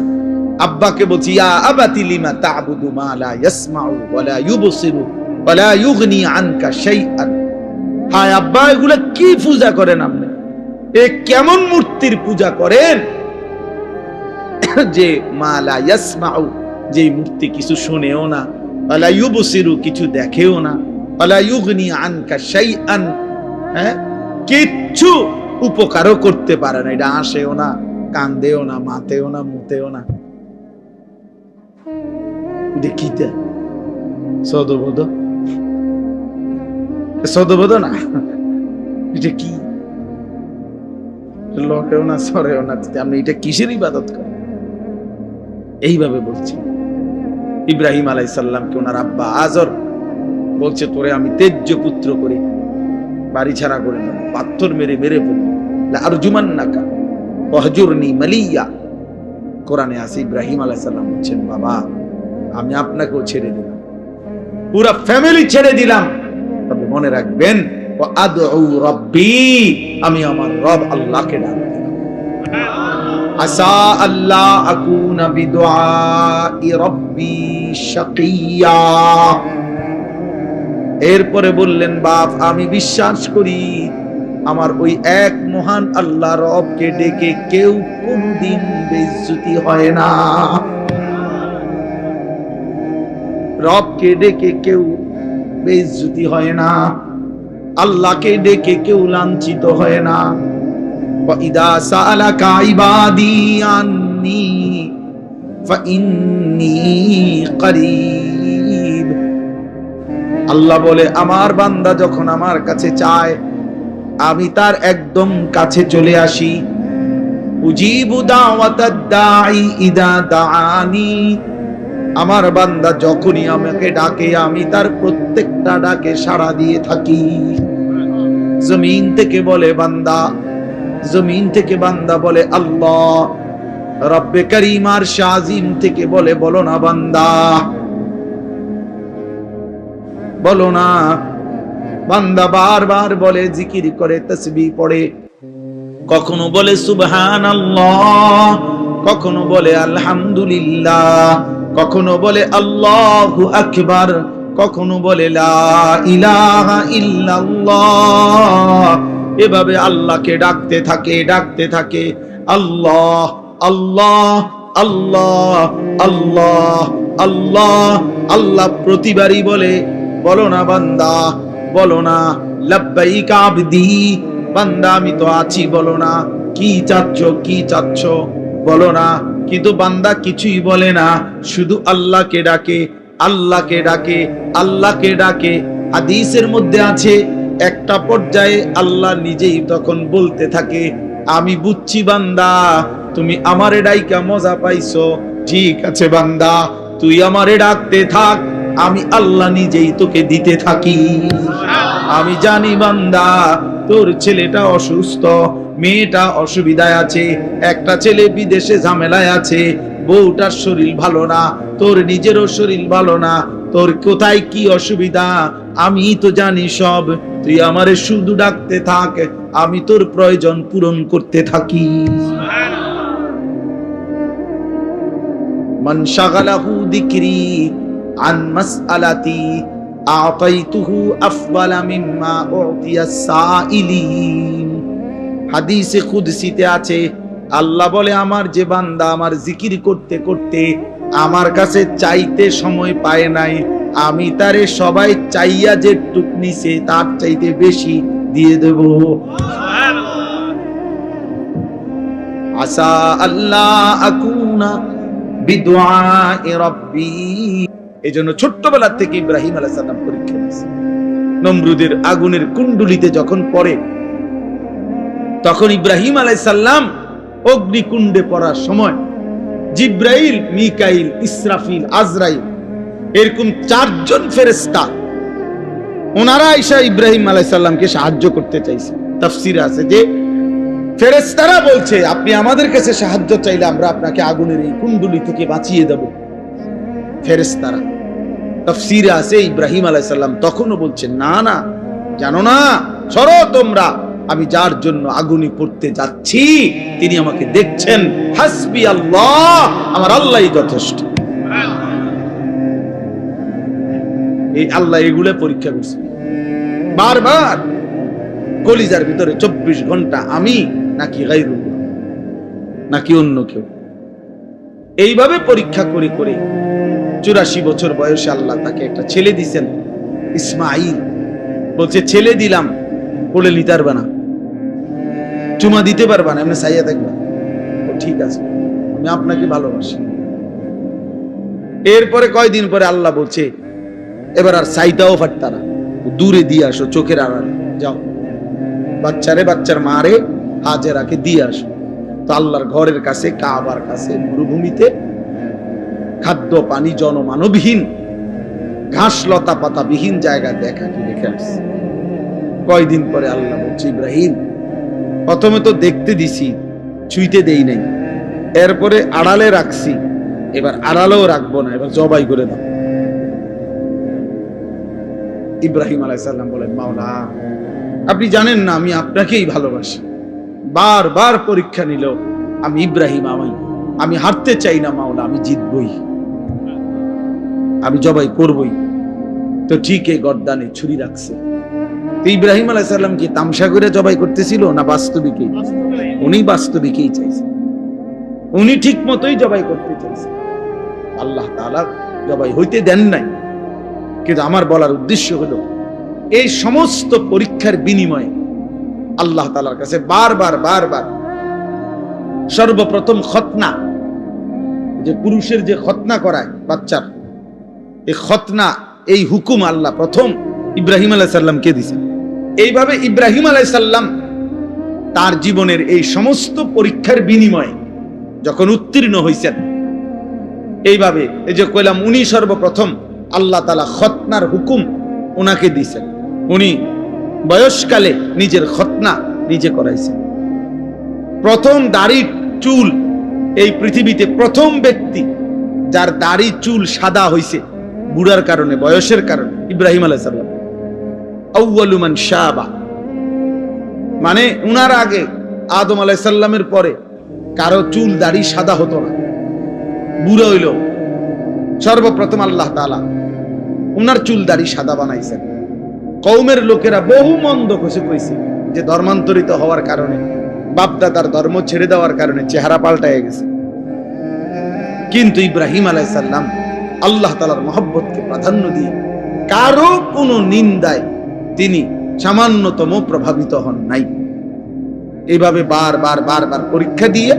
Speaker 1: আব্বাকে বলছি ইয়া আবাতি লিমা তা'বুদু মা লা ইয়াসমাউ ওয়া লা ইউবসিরু ওয়া লা ইউগনি আনকা শাইআন। হায় আব্বা, এগুলা কি পূজা করেন আপনি? এ কেমন মূর্তির পূজা করেন যে মা লা ইয়াসমাউ, যে মূর্তি কিছু শুনেও না, ওয়া লা ইউবসিরু, কিছু দেখেও না, ওয়া লা ইউগনি আনকা শাইআন, কিচ্ছু উপকারও করতে পারে না। এটা আসেও না, কান্দেও না, মাতেও না, মুতেও না। দেখিতে সদবোধ, সদবোধ না, এটা কি? লটেও না, সরেও না, আপনি এটা কিসের ইবাদত করেন? এইভাবে বলছি। ইব্রাহিম আলাইহিস সালামকে ওনার আব্বা আজর বলছে, তোরে আমি তেজ্য পুত্র করি, বাড়ি ছাড়া করে দেব, পাথর মেরে মেরে ফেলব, লা আরজুমান্নাকা ওয়াহজুরনি মালিয়া। কোরআনে আছে ইব্রাহিম আলাইহিস সালাম বলছেন, বাবা আমি আপনাকেও ছেড়ে দিলাম, পুরো ফ্যামিলি ছেড়ে দিলাম, তবে মনে রাখবেন ওয়া আদউ রাব্বি, আমি আমার রব আল্লাহকে ডাক দিলাম। আসা আল্লাহ আকুনা বিদুআই রাব্বি শাকিয়া। এরপরে বললেন, বাপ আমি বিশ্বাস করি আমার ওই এক মহান আল্লাহ রবকে ডেকে কেউ কোনদিন বেইজ্জতি হয় না। রবকে ডেকে কেউ বেইজ্জতি হয় না, আল্লাহকে ডেকে কেউ লাঞ্ছিত হয় না। ওয়াইদা সাআলাকা ইবাদি আন্নী ফাইন্নী করিব। আল্লাহ বলে, আমার বান্দা যখন আমার কাছে চায় আমি তার একদম কাছে চলে আসি। উজিবু দাওয়াতাদ দাঈ ইদা দাআনি, আমার বান্দা যখনই আমাকে ডাকে আমি তার প্রত্যেকটা ডাকে সাড়া দিয়ে থাকি। জমিন থেকে বলে বান্দা, জমিন থেকে বান্দা বলে আল্লাহ, রব্বে করিম আরশে আজিম থেকে বলে, বলো না বান্দা, বলো না। বান্দা বারবার বলে, জিকির করে, তাসবিহ পড়ে, কখনো বলে সুবহানাল্লাহ, কখনো বলে আলহামদুলিল্লাহ, কখনো বলে আল্লাহু আকবার, কখনো বলে লা ইলাহা ইল্লাল্লাহ। এভাবে আল্লাহকে ডাকতে থাকে, ডাকতে থাকে। আল্লাহ আল্লাহ আল্লাহ আল্লাহ আল্লাহ আল্লাহ। প্রতিবারই বলে, বলো না বান্দা, বলো না লাব্বাইক আবদি, বান্দা আমি তো আছি, বলো না কি চাচ্ছ, কি চাচ্ছ, বলো না। কিন্তু বান্দা কিছুই বলে না, শুধু আল্লাহকে ডাকে, আল্লাহকে ডাকে, আল্লাহকে ডাকে। হাদিসের মধ্যে আছে, একটা পর্যায়ে আল্লাহ নিজেই তখন বলতে থাকে, আমি বুঝছি বান্দা তুমি আমারে ডাইকা মজা পাইছো, ঠিক আছে বান্দা তুই আমারে ডাকতে থাক, আমি আল্লাহ নিজেই তোকে দিতে থাকি। আমি জানি বান্দা তোর ছেলেটা অসুস্থ, মেয়েটা অসুবিধায় আছে, একটা ছেলে বিদেশে ঝামেলায় আছে, বউটার শরীর ভালো না, তোর নিজেরও শরীর ভালো না, তোর কোথায় কি অসুবিধা আমি তো জানি সব, তুই আমারে শুধু ডাকতে থাক, আমি তোর প্রয়োজন পূরণ করতে থাকি। মান শাগালাহু যিকরি আন মাসআলাতি আতাইতুহু আফদালা মিম্মা উতিয়াস সাইলিন। হাদিসে কুদসিতে আছে, আল্লাহ বলে, আমার যে বান্দা আমার জিকির করতে করতে আমার কাছে চাইতে সময় পায় নাই, আমি তারে সবাই চাইয়া যে টুক নিছে তার চাইতে বেশি দিয়ে দেব। আসা আল্লাহ আকুনা বিদুআই রাব্বি। এজন্য ছোট্টবেলা থেকে ইব্রাহিম আলাইহিস সালাম পরীক্ষা দিয়েছে। নমরুদের আগুনের কুণ্ডুলিতে যখন পড়ে, তখন ইব্রাহিম আলাইহিস সালাম অগ্নিকুণ্ডে পড়ার সময় জিব্রাইল, মিকাইল, ইসরাফিল, আজরাইল, এরকম 4 জন ফেরেশতা ওনারা আয়েশা ইব্রাহিম আলাইহিস সালামকে সাহায্য করতে চাইছে। তাফসীরে আছে যে ফেরেশতারা বলছে, আপনি আমাদের কাছে সাহায্য চাইলে আমরা আপনাকে আগুনের এই কুণ্ডুলি থেকে বাঁচিয়ে দেব। ফেরেশতারা, তাফসীরে আছে ইব্রাহিম আলাইহিস সালাম তখনও বলছেন, না না, জানো না, সরো তোমরা, আমি যার জন্য আগুনে পড়তে যাচ্ছি তিনি আমাকে দেখছেন, হাসবি আল্লাহ, আমার আল্লাহই যথেষ্ট। এই আল্লাহ এগুলো পরীক্ষা করছে বারবার, কলিজার ভিতরে 24 ঘন্টা আমি নাকি গায়রুল্লাহ, নাকি অন্য কেউ। এইভাবে পরীক্ষা করে করে 84 বছর বয়সে আল্লাহ তাকে একটা ছেলে দিছেন, ইসমাঈল। বলছে, ছেলে দিলাম, কোলে নিতে পারবে না, চুমা দিতে পারবা না, এমনি চাইয়া থাকবা। ও ঠিক আছে, আমি আপনাকে ভালোবাসি। এরপরে কয়দিন পরে আল্লাহ বলছে, এবার আর চাইতাও পারতা না, দূরে দিয়ে আসো, চোখের আড়ালে যাও, বাচ্চারে, বাচ্চার মারে হাজেরাকে দিয়ে আসো। তো আল্লাহর ঘরের কাছে, কাবার কাছে, মরুভূমিতে, খাদ্য পানি জনমানবহীন, ঘাস লতা পাতা বিহীন জায়গা দেখা কি রেখে আসছে। কয়দিন পরে আল্লাহ বলছে, ইব্রাহিম প্রথমে তো দেখতে দিছি, ছুঁইতে দেই নাই, এরপরে আড়ালে রাখছি, এবার আড়ালেও রাখবো না, এবার জবাই করে দাও। ইব্রাহিম আলাইহিস সালাম বলেন, মাওলা আপনি জানেন না আমি আপনাকেই ভালোবাসি। বারবার পরীক্ষা নিল, আমি ইব্রাহিম, আমি হারতে চাই না মাওলা, আমি জিতবই, আমি জবাই করবই। তো ঠিক এই গর্দানে ছুরি রাখছে। তো ইব্রাহিম আলাইহিস সালাম কি তামসা করে জবাই করতেছিল না বাস্তবিকই? উনি বাস্তবিকই চাইছে, উনি ঠিক মতোই জবাই করতে চাইছে। আল্লাহ তাআলা জবাই হইতে দেন নাই। কিন্তু আমার বলার উদ্দেশ্য হলো, এই সমস্ত পরীক্ষার বিনিময়ে আল্লাহ তাআলার কাছে বারবার বারবার, সর্বপ্রথম খতনা, যে পুরুষের যে খতনা করায় বাচ্চার, এই খতনা, এই হুকুম আল্লাহ প্রথম ইব্রাহিম আলাইহিস সালামকে দিয়েছেন। এইভাবে ইব্রাহিম আলাইহিস সালাম তার জীবনের এই সমস্ত পরীক্ষার বিনিময়ে যখন উত্তীর্ণ হয়েছেন, এইভাবে এই যে কইলাম, উনি সর্বপ্রথম আল্লাহ তাআলা খতনার হুকুম ওনাকে দিয়েছেন। উনি বয়সকালে নিজের খতনা নিজে করাইছেন। প্রথম দাড়ি চুল এই পৃথিবীতে প্রথম ব্যক্তি যার দাড়ি চুল সাদা হইছে বুড়ার কারণে, বয়সের কারণে, ইব্রাহিম আলাইহিস সালাম। আউয়ালু মান শাবা, মানে উনার আগে আদম আলাইহিস সালামের পরে কারো চুল দাড়ি সাদা হতো না, বুড়া হইল। সর্বপ্রথম আল্লাহ তাআলা উনার চুল দাড়ি সাদা বানাইছেন। কওমের লোকেরা বহু মন্দ কইছে যে ধর্মান্তরিত হওয়ার কারণে, বাপদাদার ধর্ম ছেড়ে দেওয়ার কারণে চেহারা পাল্টায় গেছে। কিন্তু ইব্রাহিম আলাইহিস সালাম আল্লাহ তাআলার মহব্বতকে প্রাধান্য দিয়ে কারো কোনো নিন্দায় তিনি সামান্যতম প্রভাবিত হন নাই। এইভাবে বারবার পরীক্ষা দিয়ে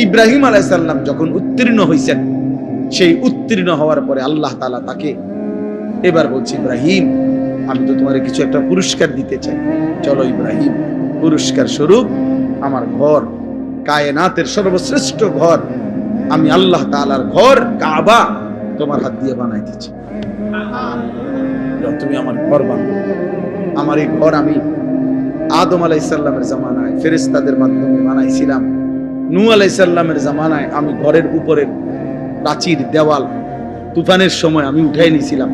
Speaker 1: ইব্রাহিম আলাইহিস সালাম যখন উত্তীর্ণ হইছেন, সেই উত্তীর্ণ হওয়ার পরে আল্লাহ তাআলা তাকে এবার বলছে, ইব্রাহিম আমি তো তোমার কিছু একটা পুরস্কার দিতে চাই, চলো ইব্রাহিম, পুরস্কার স্বরূপ আমার ঘর, কায়নাতের সর্বশ্রেষ্ঠ ঘর, আমি আল্লাহ তাআলার ঘর কাবা তোমার হাত দিয়ে বানাইতেছি। তুমি আমার ঘর বানাও। আমার এই ঘর আমি আদম আলাইহিস সালামের জামানায় ফেরেশতাদের মাধ্যমে বানাইছিলাম। নূহ আলাইহিস সালামের জামানায় আমি ঘরের উপরের প্রাচীর দেওয়াল তুফানের সময় আমি উঠাই নিয়েছিলাম।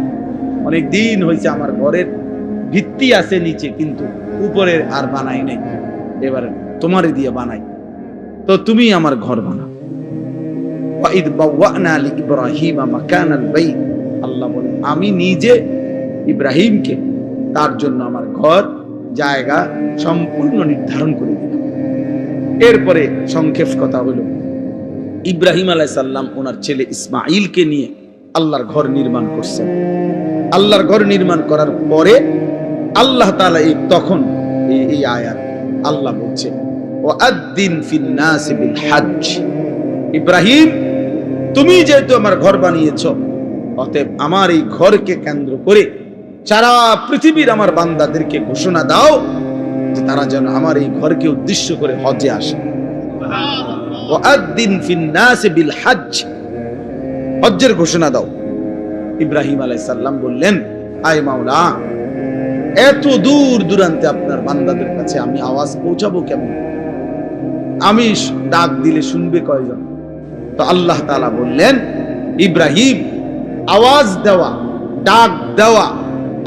Speaker 1: অনেক দিন হয়েছে আমার ঘরের ভিত্তি আছে নিচে, কিন্তু উপরের আর বানাই নাই। এবারে তোমারে দিয়ে বানাই, তো তুমি আমার ঘর বানাও। ওয়াইদ বাওয়ানা লিইব্রাহিম মাকানাল বাইত, আল্লাহ বলেন আমি নিজে ইব্রাহিমকে তার জন্য আমার ঘর জায়গা সম্পূর্ণ নির্ধারণ করে দিলাম। এরপরে সংক্ষেপ কথা হলো, ইব্রাহিম আলাইহিস সালাম ওনার ছেলে ইসমাঈলকে নিয়ে আল্লাহর ঘর নির্মাণ করছেন। আল্লাহর ঘর নির্মাণ করার পরে আল্লাহ তাআলা তখন এই আয়াত আল্লাহ বলছে, ওয়াআদ্দিন ফিন নাস বিল হজ্জ, ইব্রাহিম তুমি যেহেতু আমার ঘর বানিয়েছো, অতএব আমার এই ঘরকে কেন্দ্র করে সারা পৃথিবীর আমার বান্দাদেরকে ঘোষণা দাও যে তারা যেন আমার এই ঘরকে উদ্দেশ্য করে হজে আসে। ওয়াআদ্দিন ফিন নাস বিল হজ্জ, হজ্জের ঘোষণা দাও। ইব্রাহিম আলাইহিস সালাম বললেন, আয় মাওলা, এত দূর দূরান্তে আপনার বান্দাদের কাছে আমি আওয়াজ পৌঁছাবো কেমন? আমি ডাক দিলে শুনবে কয়জন? তো আল্লাহ তাআলা বললেন, ইব্রাহিম আওয়াজ দেওয়া, ডাক দেওয়া,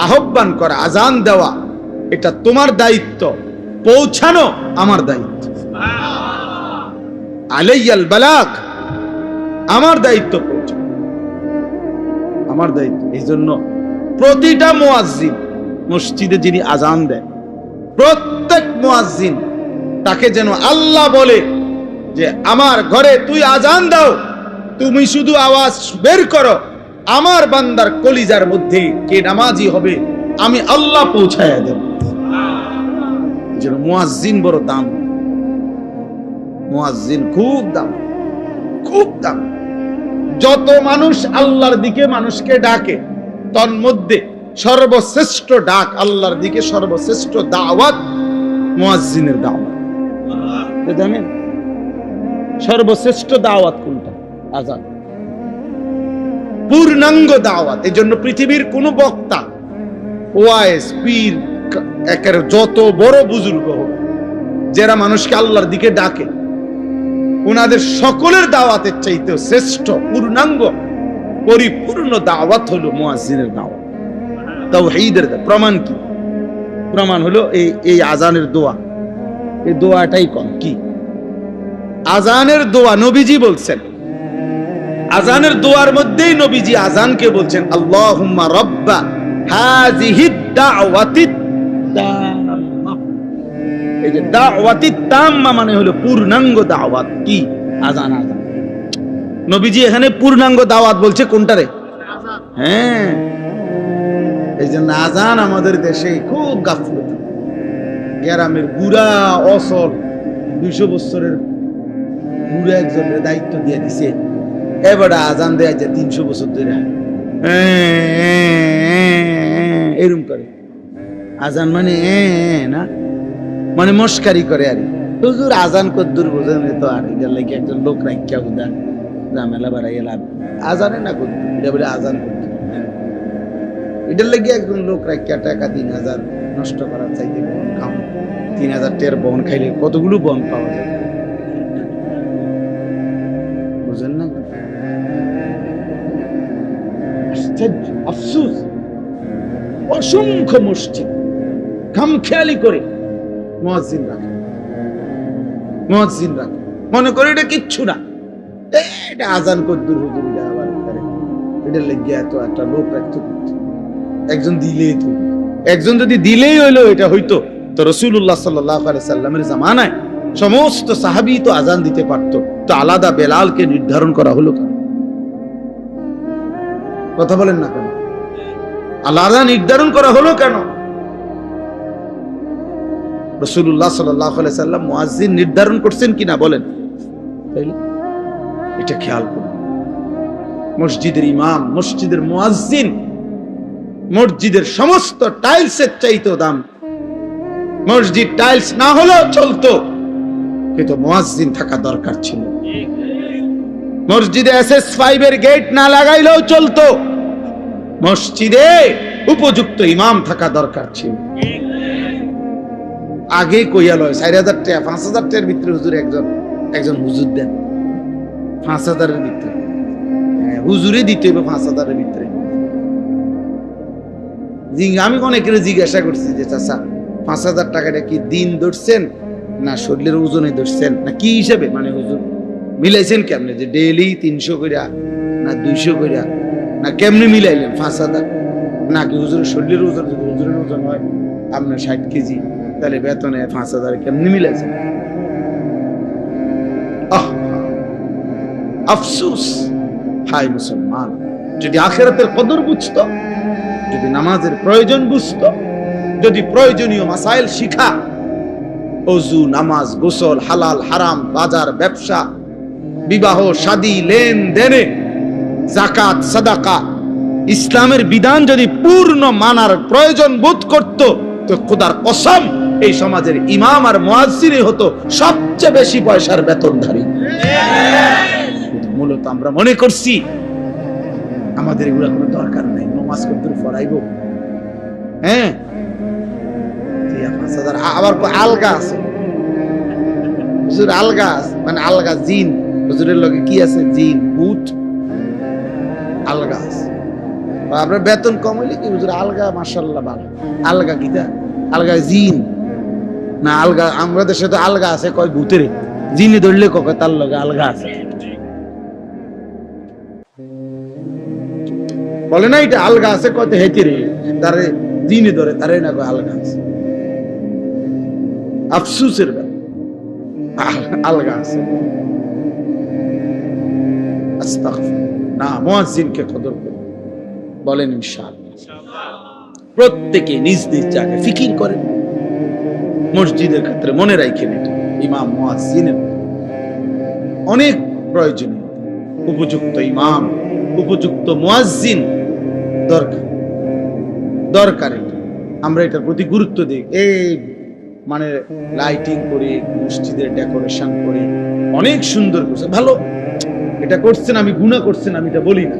Speaker 1: আহ্বান করা, আজান দেওয়া এটা তোমার দায়িত্ব, পৌঁছানো আমার দায়িত্ব। আলাইয়াল বালাগ, আমার দায়িত্ব পৌঁছানো, আমার দায়িত্ব। এই জন্য প্রতিটা মুয়াজ্জিন, মসজিদে যিনি আজান দেয়, প্রত্যেক মুয়াজ্জিন তাকে যেন আল্লাহ বলে যে আমার ঘরে তুই আজান দাও, তুমি শুধু আওয়াজ বের করো, আমার বান্দার কলিজার মধ্যে কে নামাজি হবে আমি আল্লাহ পৌঁছায়া দেব। যেন মুয়াজ্জিন বড় দাম, মুয়াজ্জিন খুব দাম, খুব দাম। যত মানুষ আল্লাহর দিকে মানুষকে ডাকে, তন্মধ্যে সর্বশ্রেষ্ঠ ডাক আল্লাহর দিকে, সর্বশ্রেষ্ঠ দাওয়াত মুয়াজ্জিনের দাওয়াত। জানেন সর্বশ্রেষ্ঠ দাওয়াত কোনটা? আযান, পূর্ণাঙ্গ দাওয়াত। এই জন্য পৃথিবীর কোন বক্তা, ওয়াইজ, পীর, একেবারে যত বড় বুজুর্গ হোক, যারা মানুষকে আল্লাহর দিকে ডাকে, ওনাদের সকলের দাওয়াতের চাইতে শ্রেষ্ঠ, পূর্ণাঙ্গ, পরিপূর্ণ দাওয়াত হলো মুয়াজ্জিনের দাওয়াত, তাওহীদের। প্রমাণ কি? প্রমাণ হলো এই আজানের দোয়া। এই দোয়াটাই কম কি? আজানের দোয়া নবীজি বলছেন, আজানের দোয়ার মধ্যেই নবীজি আজানকে বলছেন, আল্লাহুম্মা রাব্বা হাযিহিদ দাওয়াতিত তাম্মা। এই যে দাওয়াতিত তাম্মা মানে হলো পূর্ণাঙ্গ দাওয়াত। কি? আজান। আজান নবীজি এখানে পূর্ণাঙ্গ দাওয়াত বলছে কোনটারে? হ্যাঁ, এই জন্য আজান আমাদের দেশে খুব গাফলতি। গ্রামের বুড়া অসল 200 বছরের বুড়া একজনের দায়িত্ব দিয়ে দিছে, এবার আজান দেয়া যায় 300 বছর ধরে এরকম করে। আজান মানে না, মানে মস্কারি করে। আর হুজুর আজান কদ্দুর বোঝেন তো, আর এটার লাগে একজন লোক রাখিয়া বুঝা ঝামেলা বাড়াইয়া লাভ। আজানে না কদ্দুর, এটা বলে আজান কদ্দুর। এটার লাগে একজন লোক রাখিয়া টাকা 3000 নষ্ট করার চাইতে বহন খাও। 3000 টের বহন খাইলে কতগুলো বহন পাওয়া যায়। আশ্চর্য, আফসোস, অসংখ্য মসজিদ খামখেয়ালি করে মুয়াজ্জিন রাখে, মনে করে এটা কিচ্ছু না, এটা আজান কদ্দুর হুজুর, এটা লেগে এত একটা লোক রাখতে করছে, একজন যদি দিলেই হইলো, এটা হইতো তো রাসূলুল্লাহ সাল্লাল্লাহু আলাইহি সাল্লামের জামানায় সমস্ত সাহাবী তো আজান দিতে পারতো, তো আলাদা বেলালকে নির্ধারণ করা হলো কেন? কথা বলেন না কেন? আলাদা নির্ধারণ করা হলো কেন? রাসূলুল্লাহ সাল্লাল্লাহু আলাইহি সাল্লাম মুয়াজ্জিন নির্ধারণ করছেন কিনা বলেন? এটা খেয়াল করুন। মসজিদের ইমাম, মসজিদের মুয়াজ্জিন, মসজিদের সমস্ত টাইলসের চাইতেও দাম। মসজিদ টাইলস না হলেও চলতো, কিন্তু মুয়াজ্জিন থাকা দরকার ছিল। মসজিদে SS5 এর গেট না লাগাইলেও চলতো, মসজিদে উপযুক্ত ইমাম থাকা দরকার ছিল। আগে কইয়া লয় 4000 টাকা 5000 টাকার ভিতরে হুজুর একজন হুজুর দেন, 5000 এর ভিতরে হুজুরে দিতে হবে 5000 এর ভিতরে। আমি অনেকের জিজ্ঞাসা করছি যে চাচা 5000 টাকাটা কি দিন ধরছেন না শরীরের ওজনে ধরছেন না কি হিসাবে, মানে হুজুর মিলাইছেন কেমনে, যে ডেইলি 300 কইরা না 200 কইরা না কেমনে মিলাইলেন 5000? নাকি হুজুরের শরীরের ওজন, যদি হুজুরের ওজন হয় আপনার 60 কেজি, তাহলে বেতনে 5000 কেমনে মিলাইছেন? আফসোস, হায় মুসলমান, যদি আখিরাতের কদর বুঝতো, যদি নামাজের প্রয়োজন বুঝতো, যদি প্রয়োজনীয় মাসাইল শিখা, ওযু, নামাজ, গোসল, হালাল হারাম, বাজার ব্যবসা, বিবাহ শাদী, লেনদেনে, যাকাত সাদাকা, ইসলামের বিধান যদি পূর্ণ মানার প্রয়োজন বোধ করত, তো খোদার কসম এই সমাজের ইমাম আর মুয়াজ্জিনই হতো সবচেয়ে বেশি পয়সার বেতনধারী। মূলত আমরা মনে করছি আমাদের এগুলো কোনো দরকার নাই, নামাজ কদ্দুর পড়াইবো, হ্যাঁ 5000। আবার আলগা আছে হুজুর, আলগা আছে, মানে আলগা জিন, হুজুরের লগে কি আছে, জিন ভূত আলগা আছে। আপনার বেতন কম হইলে কি হুজুর আলগা, মাশাআল্লাহ ভালো। আলগা কিটা? আলগা জিন না, আলগা আমরা দেশে তো আলগা আছে কয় ভূতেরে, জিনে ধরলে কয় তার লগে আলগা আছে, বলে না এটা আলগা আছে কয় হেতে রে, তারে জিনে ধরে তারে না কয় আলগা আছে। আফসোসের ব্যাপার, আলগা আছে। না, মুয়াজ্জিনকে কদর করুন, বলেন ইনশাআল্লাহ। প্রত্যেকে নিজ নিজ জায়গায় ফিকির করেন, মসজিদের ক্ষেত্রে মনে রাখেন এটা ইমাম মুয়াজ্জিনের অনেক প্রয়োজনীয়। উপযুক্ত ইমাম, উপযুক্ত মুয়াজ্জিন দরকার। আমরা এটার প্রতি গুরুত্ব দিই। এই মানে লাইটিং করে, মসজিদের ডেকোরেশন করে অনেক সুন্দর করছে, ভালো, এটা করছেন, আমি গুনাহ করছেন আমি এটা বলি না,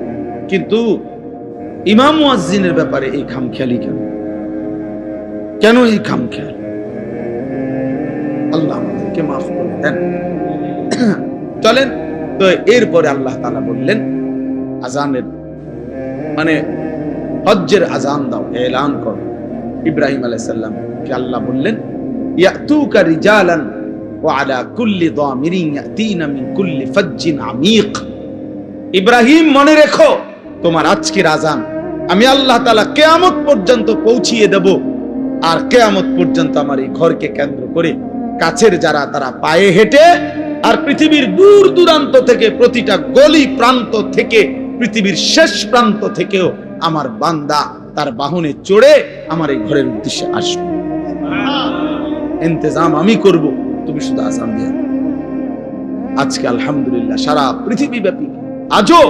Speaker 1: কিন্তু ইমাম মুয়াজ্জিনের ব্যাপারে এই খামখেয়ালি কেন এই খামখেয়াল? আল্লাহ আমাদেরকে মাফ করে দেন। চলেন তো, এরপরে আল্লাহ তাআলা বললেন আজানের মানে হজ্জের আজান দাও, এলান করো। ইব্রাহিম আলাইহিস সালাম কে আল্লাহ বললেন ইয়াতুকা রিজালান ওয়া আলা কুল্লি দামিরিন ইয়াতিনা মিন কুল্লি ফাজ্জিন আমিক। ইব্রাহিম মনে রেখো, তোমার আজকের আজান আমি আল্লাহ তাআলা কিয়ামত পর্যন্ত পৌঁছিয়ে দেব, আর কিয়ামত পর্যন্ত আমার এই ঘরকে কেন্দ্র করে কাছের যারা তারা পায়ে হেঁটে, আর পৃথিবীর দূর দূরান্ত থেকে, প্রতিটা গলি প্রান্ত থেকে, পৃথিবীর শেষ প্রান্ত থেকেও আমার বান্দা তার বাহনে চড়ে আমার এই ঘরের উদ্দেশ্যে আসবে। ইন্তজাম আমি করব, তুমি শুধু আজান দিও। আজকে আলহামদুলিল্লাহ সারা পৃথিবী ব্যাপী, আজও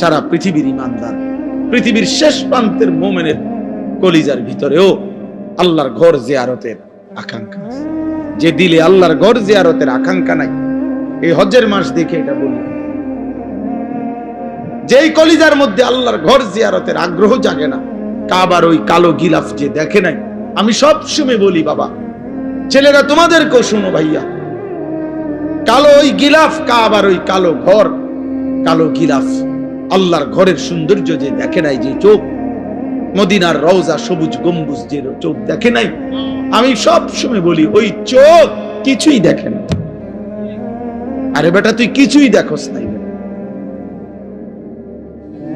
Speaker 1: সারা পৃথিবীর ইমানদার, পৃথিবীর শেষ প্রান্তের মুমিনের কলিজার ভিতরেও আল্লাহর ঘর জিয়ারতের আকাঙ্ক্ষা আছে। যে দিলে আল্লাহর ঘর জিয়ারতের আকাঙ্ক্ষা নাই, এই হজ্জের মাস দেখে এটা বলি, যেই কলিজার মধ্যে আল্লাহর ঘর জিয়ারতের আগ্রহ জাগে না, কাবার ওই কালো গিলাফ যে দেখে নাই। আমি সব সময় বলি বাবা, ছেলেরা তোমাদেরকেও শুনো ভাইয়া, কালো ওই গিলাফ, কাবার ওই কালো ঘর, কালো গিলাফ, আল্লাহর ঘরের সৌন্দর্য যে দেখে নাই, যে চোখ মদিনার রওজা সবুজ গম্বুজ যে চোখ দেখে নাই, আমি সব সময় বলি ওই চোখ কিছুই দেখে না। আরে বেটা তুই কিছুই দেখোস নাই,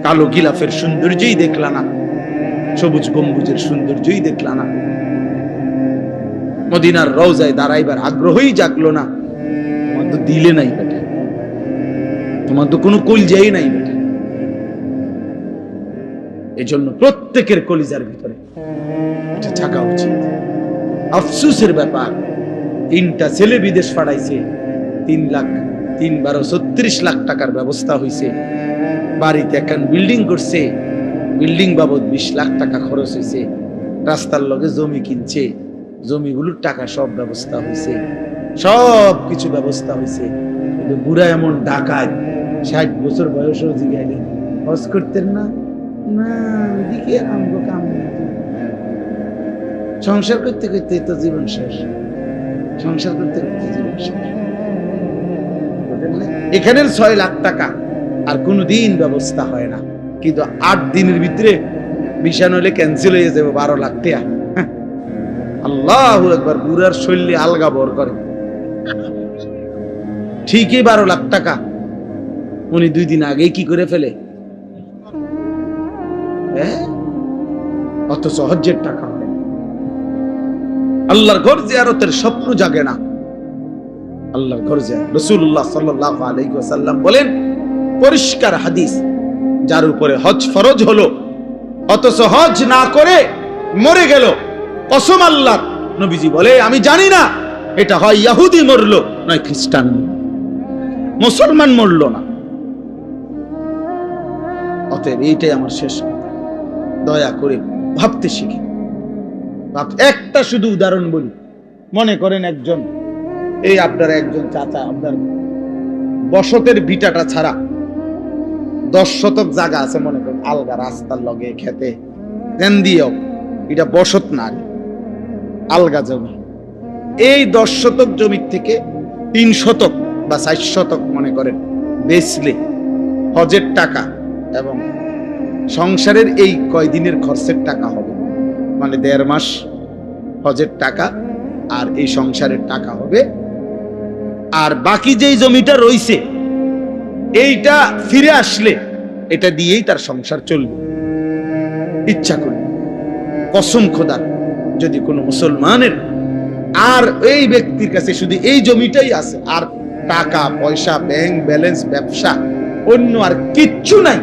Speaker 1: কালো গিলাফের সৌন্দর্যই দেখলা না, সবুজ গম্বুজের সৌন্দর্যই দেখলা না, মদিনার রওজায় দাঁড়াইবার আগ্রহই জাগলো না। তোমার তো দিলে নাই বেটা, তোমার তো কোনো কলজাই নাই বেটা। এই জন্য প্রত্যেকের কলিজার ভিতরে এটা থাকা উচিত। আফসোসের ব্যাপার, 3টা ছেলে বিদেশ পাঠাইছে, 3 লাখ টাকার ব্যবস্থা হয়েছে, বাড়িতে এখন বিল্ডিং করছে, বিল্ডিং বাবদ 20 লাখ টাকা খরচ হয়েছে, রাস্তার লগে জমি কিনছে, জমিগুলোর টাকা সব ব্যবস্থা হয়েছে, সব কিছু ব্যবস্থা হয়েছে। কিন্তু বুড়া এমন ডাকাত, 60 বছর বয়সও জিগাইলেন হজ করতেন না, না ওইদিকে আমগো কাম নেই। সংসার করতে করতে তো জীবন শেষ, সংসার করতে করতে জীবন শেষ। এখানের 6 লাখ টাকা আর কোনদিন ব্যবস্থা হয় না, কিন্তু 8 দিনের ভিতরে ভিসা নইলে ক্যান্সেল হয়ে যাবে 12 লাখ টাকা। আল্লাহু আকবার, বুড়ার শৈলী আলগা বর করে। ঠিকই 12 লাখ টাকা উনি 2 দিন আগে কি করে ফেলে, অথচ হজ্জের টাকা হয়। আল্লাহর ঘর জিয়ারতের স্বপ্ন জাগে না। আল্লাহর ঘর জিয়ারত, রাসূলুল্লাহ সাল্লাল্লাহু আলাইহি ওয়াসাল্লাম বলেন, পরিষ্কার হাদিস, যার উপরে হজ ফরজ হলো অথচ হজ না করে মরে গেল, কসম আল্লাহ, নবীজি বলে আমি জানি না এটা হয় ইহুদি মরলো নয় খ্রিস্টান, মুসলমান মরলো না। অতএব এইটাই আমার শেষ কথা, দয়া করে ভাবতে শিখি। একটা শুধু উদাহরণ বলি, মনে করেন একজন, এই আপনার একজন চাচা, আপনার বসতের ভিটাটা ছাড়া 10 শতক জায়গা আছে, মনে করেন আলগা রাস্তার লগে খেতে দেন দিয়েও, এটা বসত না, আলগা জমি। এই 10 শতক জমির থেকে 3 শতক বা 4 শতক মনে করেন বেচলে হজের টাকা এবং সংসারের এই কয়দিনের খরচের টাকা হবে, মানে 1.5 মাস হজের টাকা আর এই সংসারের টাকা হবে। আর বাকি যেই জমিটা রইছে এইটা ফিরে আসলে এটা দিয়েই তার সংসার চলবে ইচ্ছা করবে। কসম খোদার, যদি কোনো মুসলমানের আর এই ব্যক্তির কাছে শুধু এই জমিটাই আছে, আর টাকা পয়সা, ব্যাংক ব্যালেন্স, ব্যবসা, অন্য আর কিচ্ছু নাই,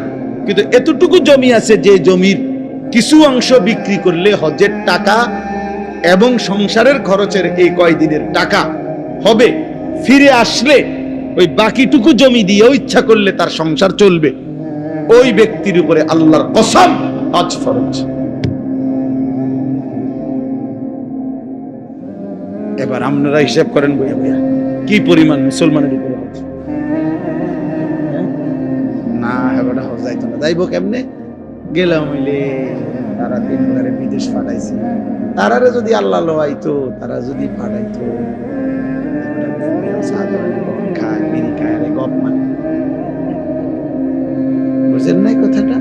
Speaker 1: কিন্তু এতটুকু জমি আছে যে জমির কিছু অংশ বিক্রি করলে হজের টাকা এবং সংসারের খরচের এই কয়দিনের টাকা হবে, ফিরে আসলে ওই বাকিটুকু জমি দিয়েও ইচ্ছা করলে তার সংসার চলবে, ওই ব্যক্তির উপরে আল্লাহর কসম হজ ফরজ। এবার আপনারা হিসাব করেন বইয়া বইয়া কি পরিমাণ মুসলমানের উপরে হজ। না হেবাটা হজ যাইতো না, যাইব কেমনে? গেলাম হইলে তারা 3 বারে বিদেশ পাঠাইছে, তারারে যদি আল্লাহ লোয়াইতো, তারা যদি পাঠাইতো, বুঝেন নাই কথাটা?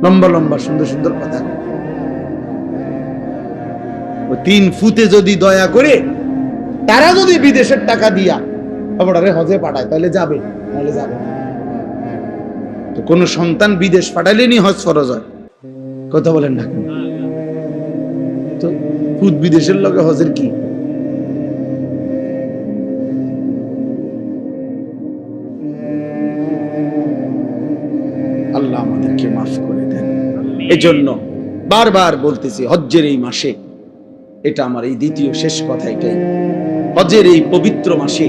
Speaker 1: লম্বা লম্বা সুন্দর সুন্দর কথা, 3 ফুটে যদি দয়া করে তারা যদি বিদেশের টাকা দিয়া খবরে হজে পাঠায় তাহলে যাবে, নাহলে যাবে না। তো কোন সন্তান বিদেশ পাঠাইলেনি হজ ফরজ হয়? কথা বলেন না কেন? তো ফুট বিদেশের লগে হজের কি? আল্লাহ আমাদেরকে মাফ করে দেন। এজন্য বারবার বলতেছি, হজ্জের এই মাসে, এটা আমার এই দ্বিতীয় শেষ কথা, এটাই, হজের এই পবিত্র মাসে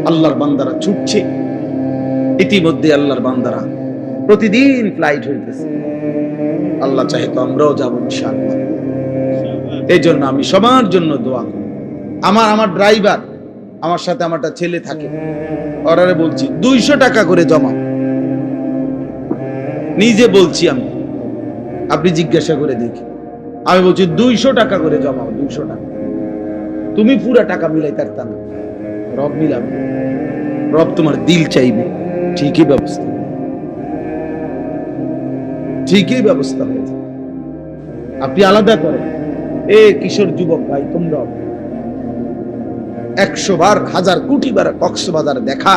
Speaker 1: আল্লাহর বান্দারা ছুটছে। ইতিমধ্যে আল্লাহর বান্দারা প্রতিদিন ফ্লাইট হইতেছে, আল্লাহ চাহে তো আমরাও যাবো ইনশাআল্লাহ। এই জন্য আমি সবার জন্য দোয়া করি। আমার ড্রাইভার, আমার সাথে আমারটা ছেলে থাকে, ওরারে বলছি 200 টাকা করে জমা, নিজে বলছি আমি, আপনি জিজ্ঞাসা করে দেখি, আমি বলছি 200 টাকা করে জমাও, 200 টাকা। তুমি পুরা টাকা মিলাই পারতা না, রব মিলাবে, রব তোমার দিল চাইবে, ঠিকই ব্যবস্থা। ঠিকই ব্যবস্থা হয়ে যাবে। আপনি আলাদা করেন, কিশোর যুবক ভাই, তোমরা 100 বার 1000 কোটি বার কক্সবাজার দেখা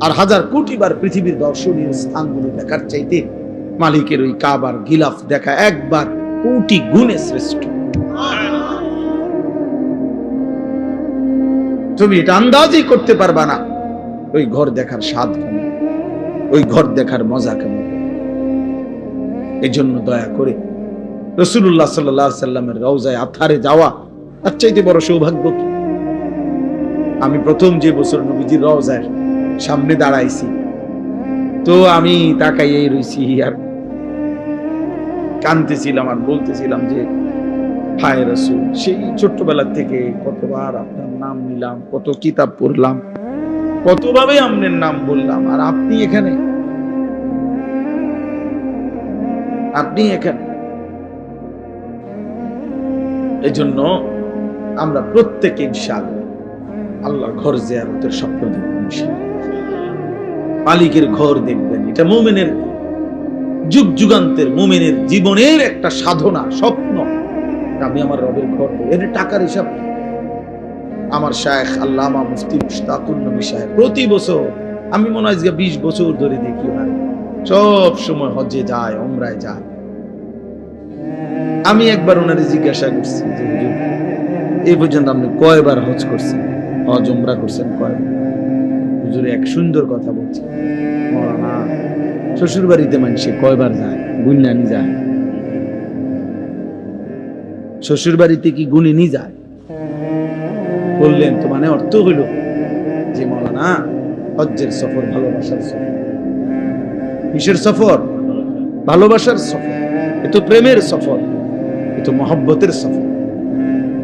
Speaker 1: আর 1000 কোটি বার পৃথিবীর দর্শনীয় স্থানগুলো দেখার চাইতে মালিকের ওই কাবার গিলাফ দেখা একবার কোটি গুণে শ্রেষ্ঠ। তুমি এটা আন্দাজই করতে পারবা না ওই ঘর দেখার স্বাদ কেমন, ওই ঘর দেখার মজা কেমন। এই জন্য দয়া করে রাসূলুল্লাহ সাল্লাল্লাহু আলাইহি সাল্লামের রওজায়ে আতহারে যাওয়া তার চাইতে বড় সৌভাগ্য কি? আমি প্রথম যে বছর নবীজির রওজার সামনে দাঁড়াইছি, তো আমি তাকাইয়েই রইছি আর কাঁদতেছিলাম আর বলতেছিলাম যে হায় রাসূল, সেই ছোট্টবেলা থেকে কতবার আপনার নাম নিলাম, কত কিতাব পড়লাম, কতভাবে আপনার নাম বললাম, আর আপনি এখানে, আপনি এখানে। এই জন্য আমরা প্রত্যেকে ইনশাআল্লাহ আল্লাহর ঘর জিয়ারতের স্বপ্ন দেখব ইনশাআল্লাহ। মালিকের ঘর দেখবেন, এটা মুমিনের যুগ যুগান্তের মুমিনের জীবনের একটা সাধনা, স্বপ্ন। আমি আমার রবের ঘর দেখব। এর টাকার হিসাব আমার শায়েখ আল্লামা মুফতি মুশতাকুর নবী সাহেব প্রতি বছর, আমি মনে হয় 20 বছর ধরে দেখি, সব সময় হজ্জে যায়, উমরায় যায়। আমি একবার ওনারে জিজ্ঞাসা করছি যে হুজুর, এই পর্যন্ত আপনি কয়বার হজ করছেন, হজ উমরা করছেন কয়বার? হুজুর এক সুন্দর কথা বলছে, মৌলানা শ্বশুর বাড়িতে মানুষে কয়বার যায়, গুণানি যায়? শ্বশুর বাড়িতে কি গুণিনি যায়? বললেন তো মানে অর্থ হইল যে মৌলানা হজ্জের সফর ভালোবাসার সফর। কিসের সফর? ভালোবাসার সফর। এ তো প্রেমের সফর, এ তো মহব্বতের সফর।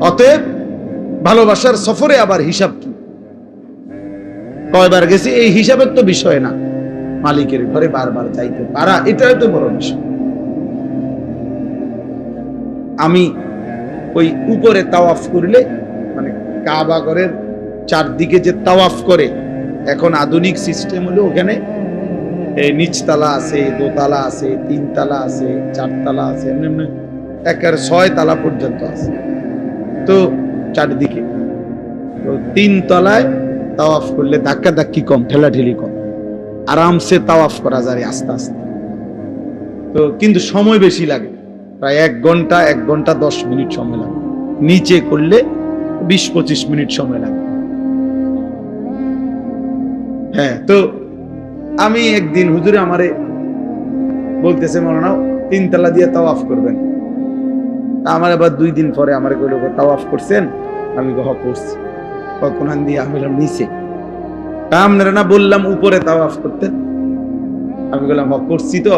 Speaker 1: অতএব ভালোবাসার সফরে আবার হিসাব কি, কয়বার গেছি এই হিসাবের তো বিষয় না, মালিকের ঘরে বারবার যাইতে পারা এটাই তো বড় বিষয়। আমি ওই উপরে তাওয়াফ করলে, মানে কাবা ঘরের চারদিকে যে তাওয়াফ করে, এখন আধুনিক সিস্টেম হলো ওখানে নিচতলা আছে, দোতলা আছে, 3 তালা আছে, 4 তালা আছে, এমনি একের 6 তালা পর্যন্ত আছে। তো চারদিকে তো 3 তলায় তাওয়াফ করলে ধাক্কা ধাক্কি কম, ঠেলাঠেলি কম, আরামসে তাওয়াফ করা যায় আস্তে আস্তে। তো কিন্তু সময় বেশি লাগে, প্রায় 1 ঘন্টা 1 ঘন্টা 10 মিনিট সময় লাগে। নিচে করলে 20-25 মিনিট সময় লাগে। হ্যাঁ, তো আমি একদিন হুজুরে আমারে বলতেছে মৌলানা 3 তালা দিয়ে তাওয়াফ করবেন। আমার আবার 2 দিন পরে আমারে কইলো তাওয়াফ করছেন? আমি কহ করছি। কখন দিয়ে আমি বললাম নিচে। আপনারা না বললাম উপরে তাওয়াফ করতে? আমি বললাম করছি তো,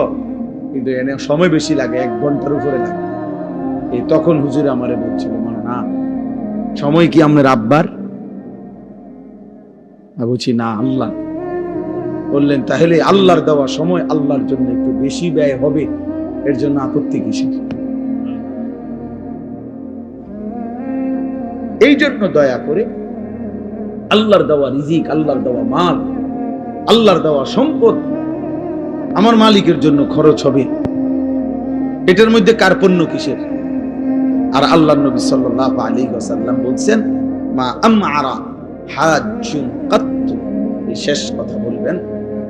Speaker 1: কিন্তু এনে সময় বেশি লাগে, 1 ঘন্টার উপরে লাগে। এই তখন হুজুরে আমারে বলছিল মৌলানা সময় কি আপনার আব্বার? আমি বলছি না, আল্লাহ। বললেন তাহলে আল্লাহর দেওয়া সময় আল্লাহর জন্য একটু বেশি ব্যয় হবে, এর জন্য আপত্তি কিসের? এই জন্য দয়া করে আল্লাহর দেওয়া রিজিক, আল্লাহর দেওয়া মাল, আল্লাহর দেওয়া সম্পদ আমার মালিকের জন্য খরচ হবে, এটার মধ্যে কার্পণ্য কিসের? আর আল্লাহর নবী সাল্লাল্লাহু আলাইহি ওয়াসাল্লাম বলছেন মা আমআরা হাজ্জুন কাত্তু, এই শেষ কথা বলবেন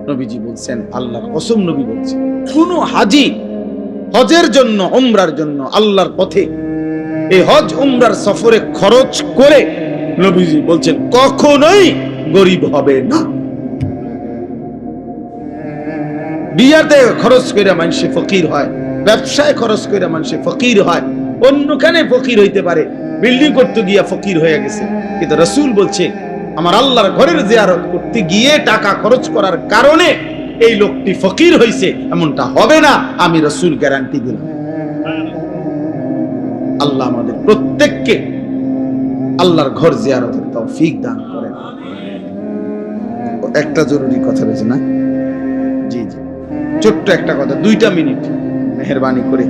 Speaker 1: নবীজি বলছেন, আল্লাহর কসম নবী বলছেন, কোন হাজী হজের জন্য উমরার জন্য আল্লাহর পথে এই হজ উমরার সফরে খরচ করে নবীজি বলছেন কখনোই গরিব হবে না। বিয়াতে খরচ করে মানুষে ফকির হয়, ব্যবসায় খরচ করে মানুষে ফকির হয়, অন্যখানে ফকির হইতে পারে, বিল্ডিং করতে গিয়া ফকির হয়ে গেছে, কিন্তু রাসূল বলছে আমার আল্লাহর ঘরের জিয়ারত করতে গিয়ে টাকা খরচ করার কারণে এই লোকটি ফকির হইছে, এমনটা হবে না, আমি রাসূল গ্যারান্টি দিলাম। আল্লাহ আমাদের প্রত্যেককে আল্লাহর ঘর জিয়ারতের তৌফিক দান করেন। একটা জরুরি কথা রয়েছে না? জি জি, ছোট্ট একটা কথা, 2টা মিনিট মেহেরবানি করে।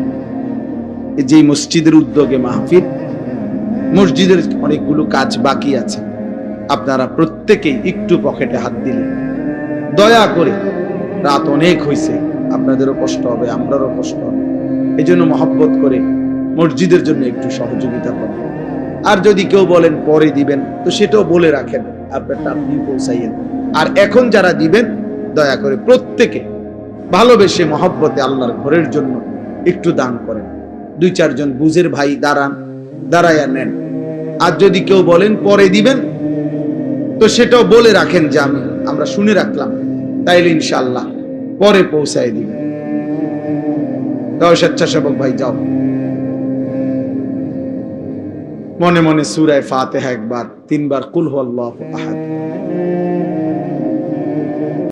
Speaker 1: এই যে মসজিদের উদ্যোগে মাহফিল, মসজিদের অনেকগুলো কাজ বাকি আছে, আপনারা প্রত্যেকেই একটু পকেটে হাত দিলে দয়া করে, রাত অনেক হয়েছে, আপনাদেরও কষ্ট হবে, আমরারও কষ্ট হবে। এই জন্য মহব্বত করে মসজিদের জন্য একটু সহযোগিতা করবেন। আর যদি কেউ বলেন পরে দিবেন, তো সেটাও বলে রাখেন, আপনারটা আপনি পৌঁছাইয়েন। আর এখন যারা দিবেন, দয়া করে প্রত্যেকে ভালোবেসে মহব্বতে আল্লাহর ঘরের জন্য একটু দান করেন। 2-4 জন বুঝের ভাই দাঁড়ায়া নেন। আর যদি কেউ বলেন পরে দিবেন, তো সেটাও বলে রাখেন যে আমরা শুনে রাখলাম, তাইলে ইনশাআল্লাহ পরে পৌঁছায় দিবেন। স্বেচ্ছাসেবক ভাই যাও, মনে মনে সূরা ফাতিহা একবার, 3 বার কুল হুয়াল্লাহু আহাদ।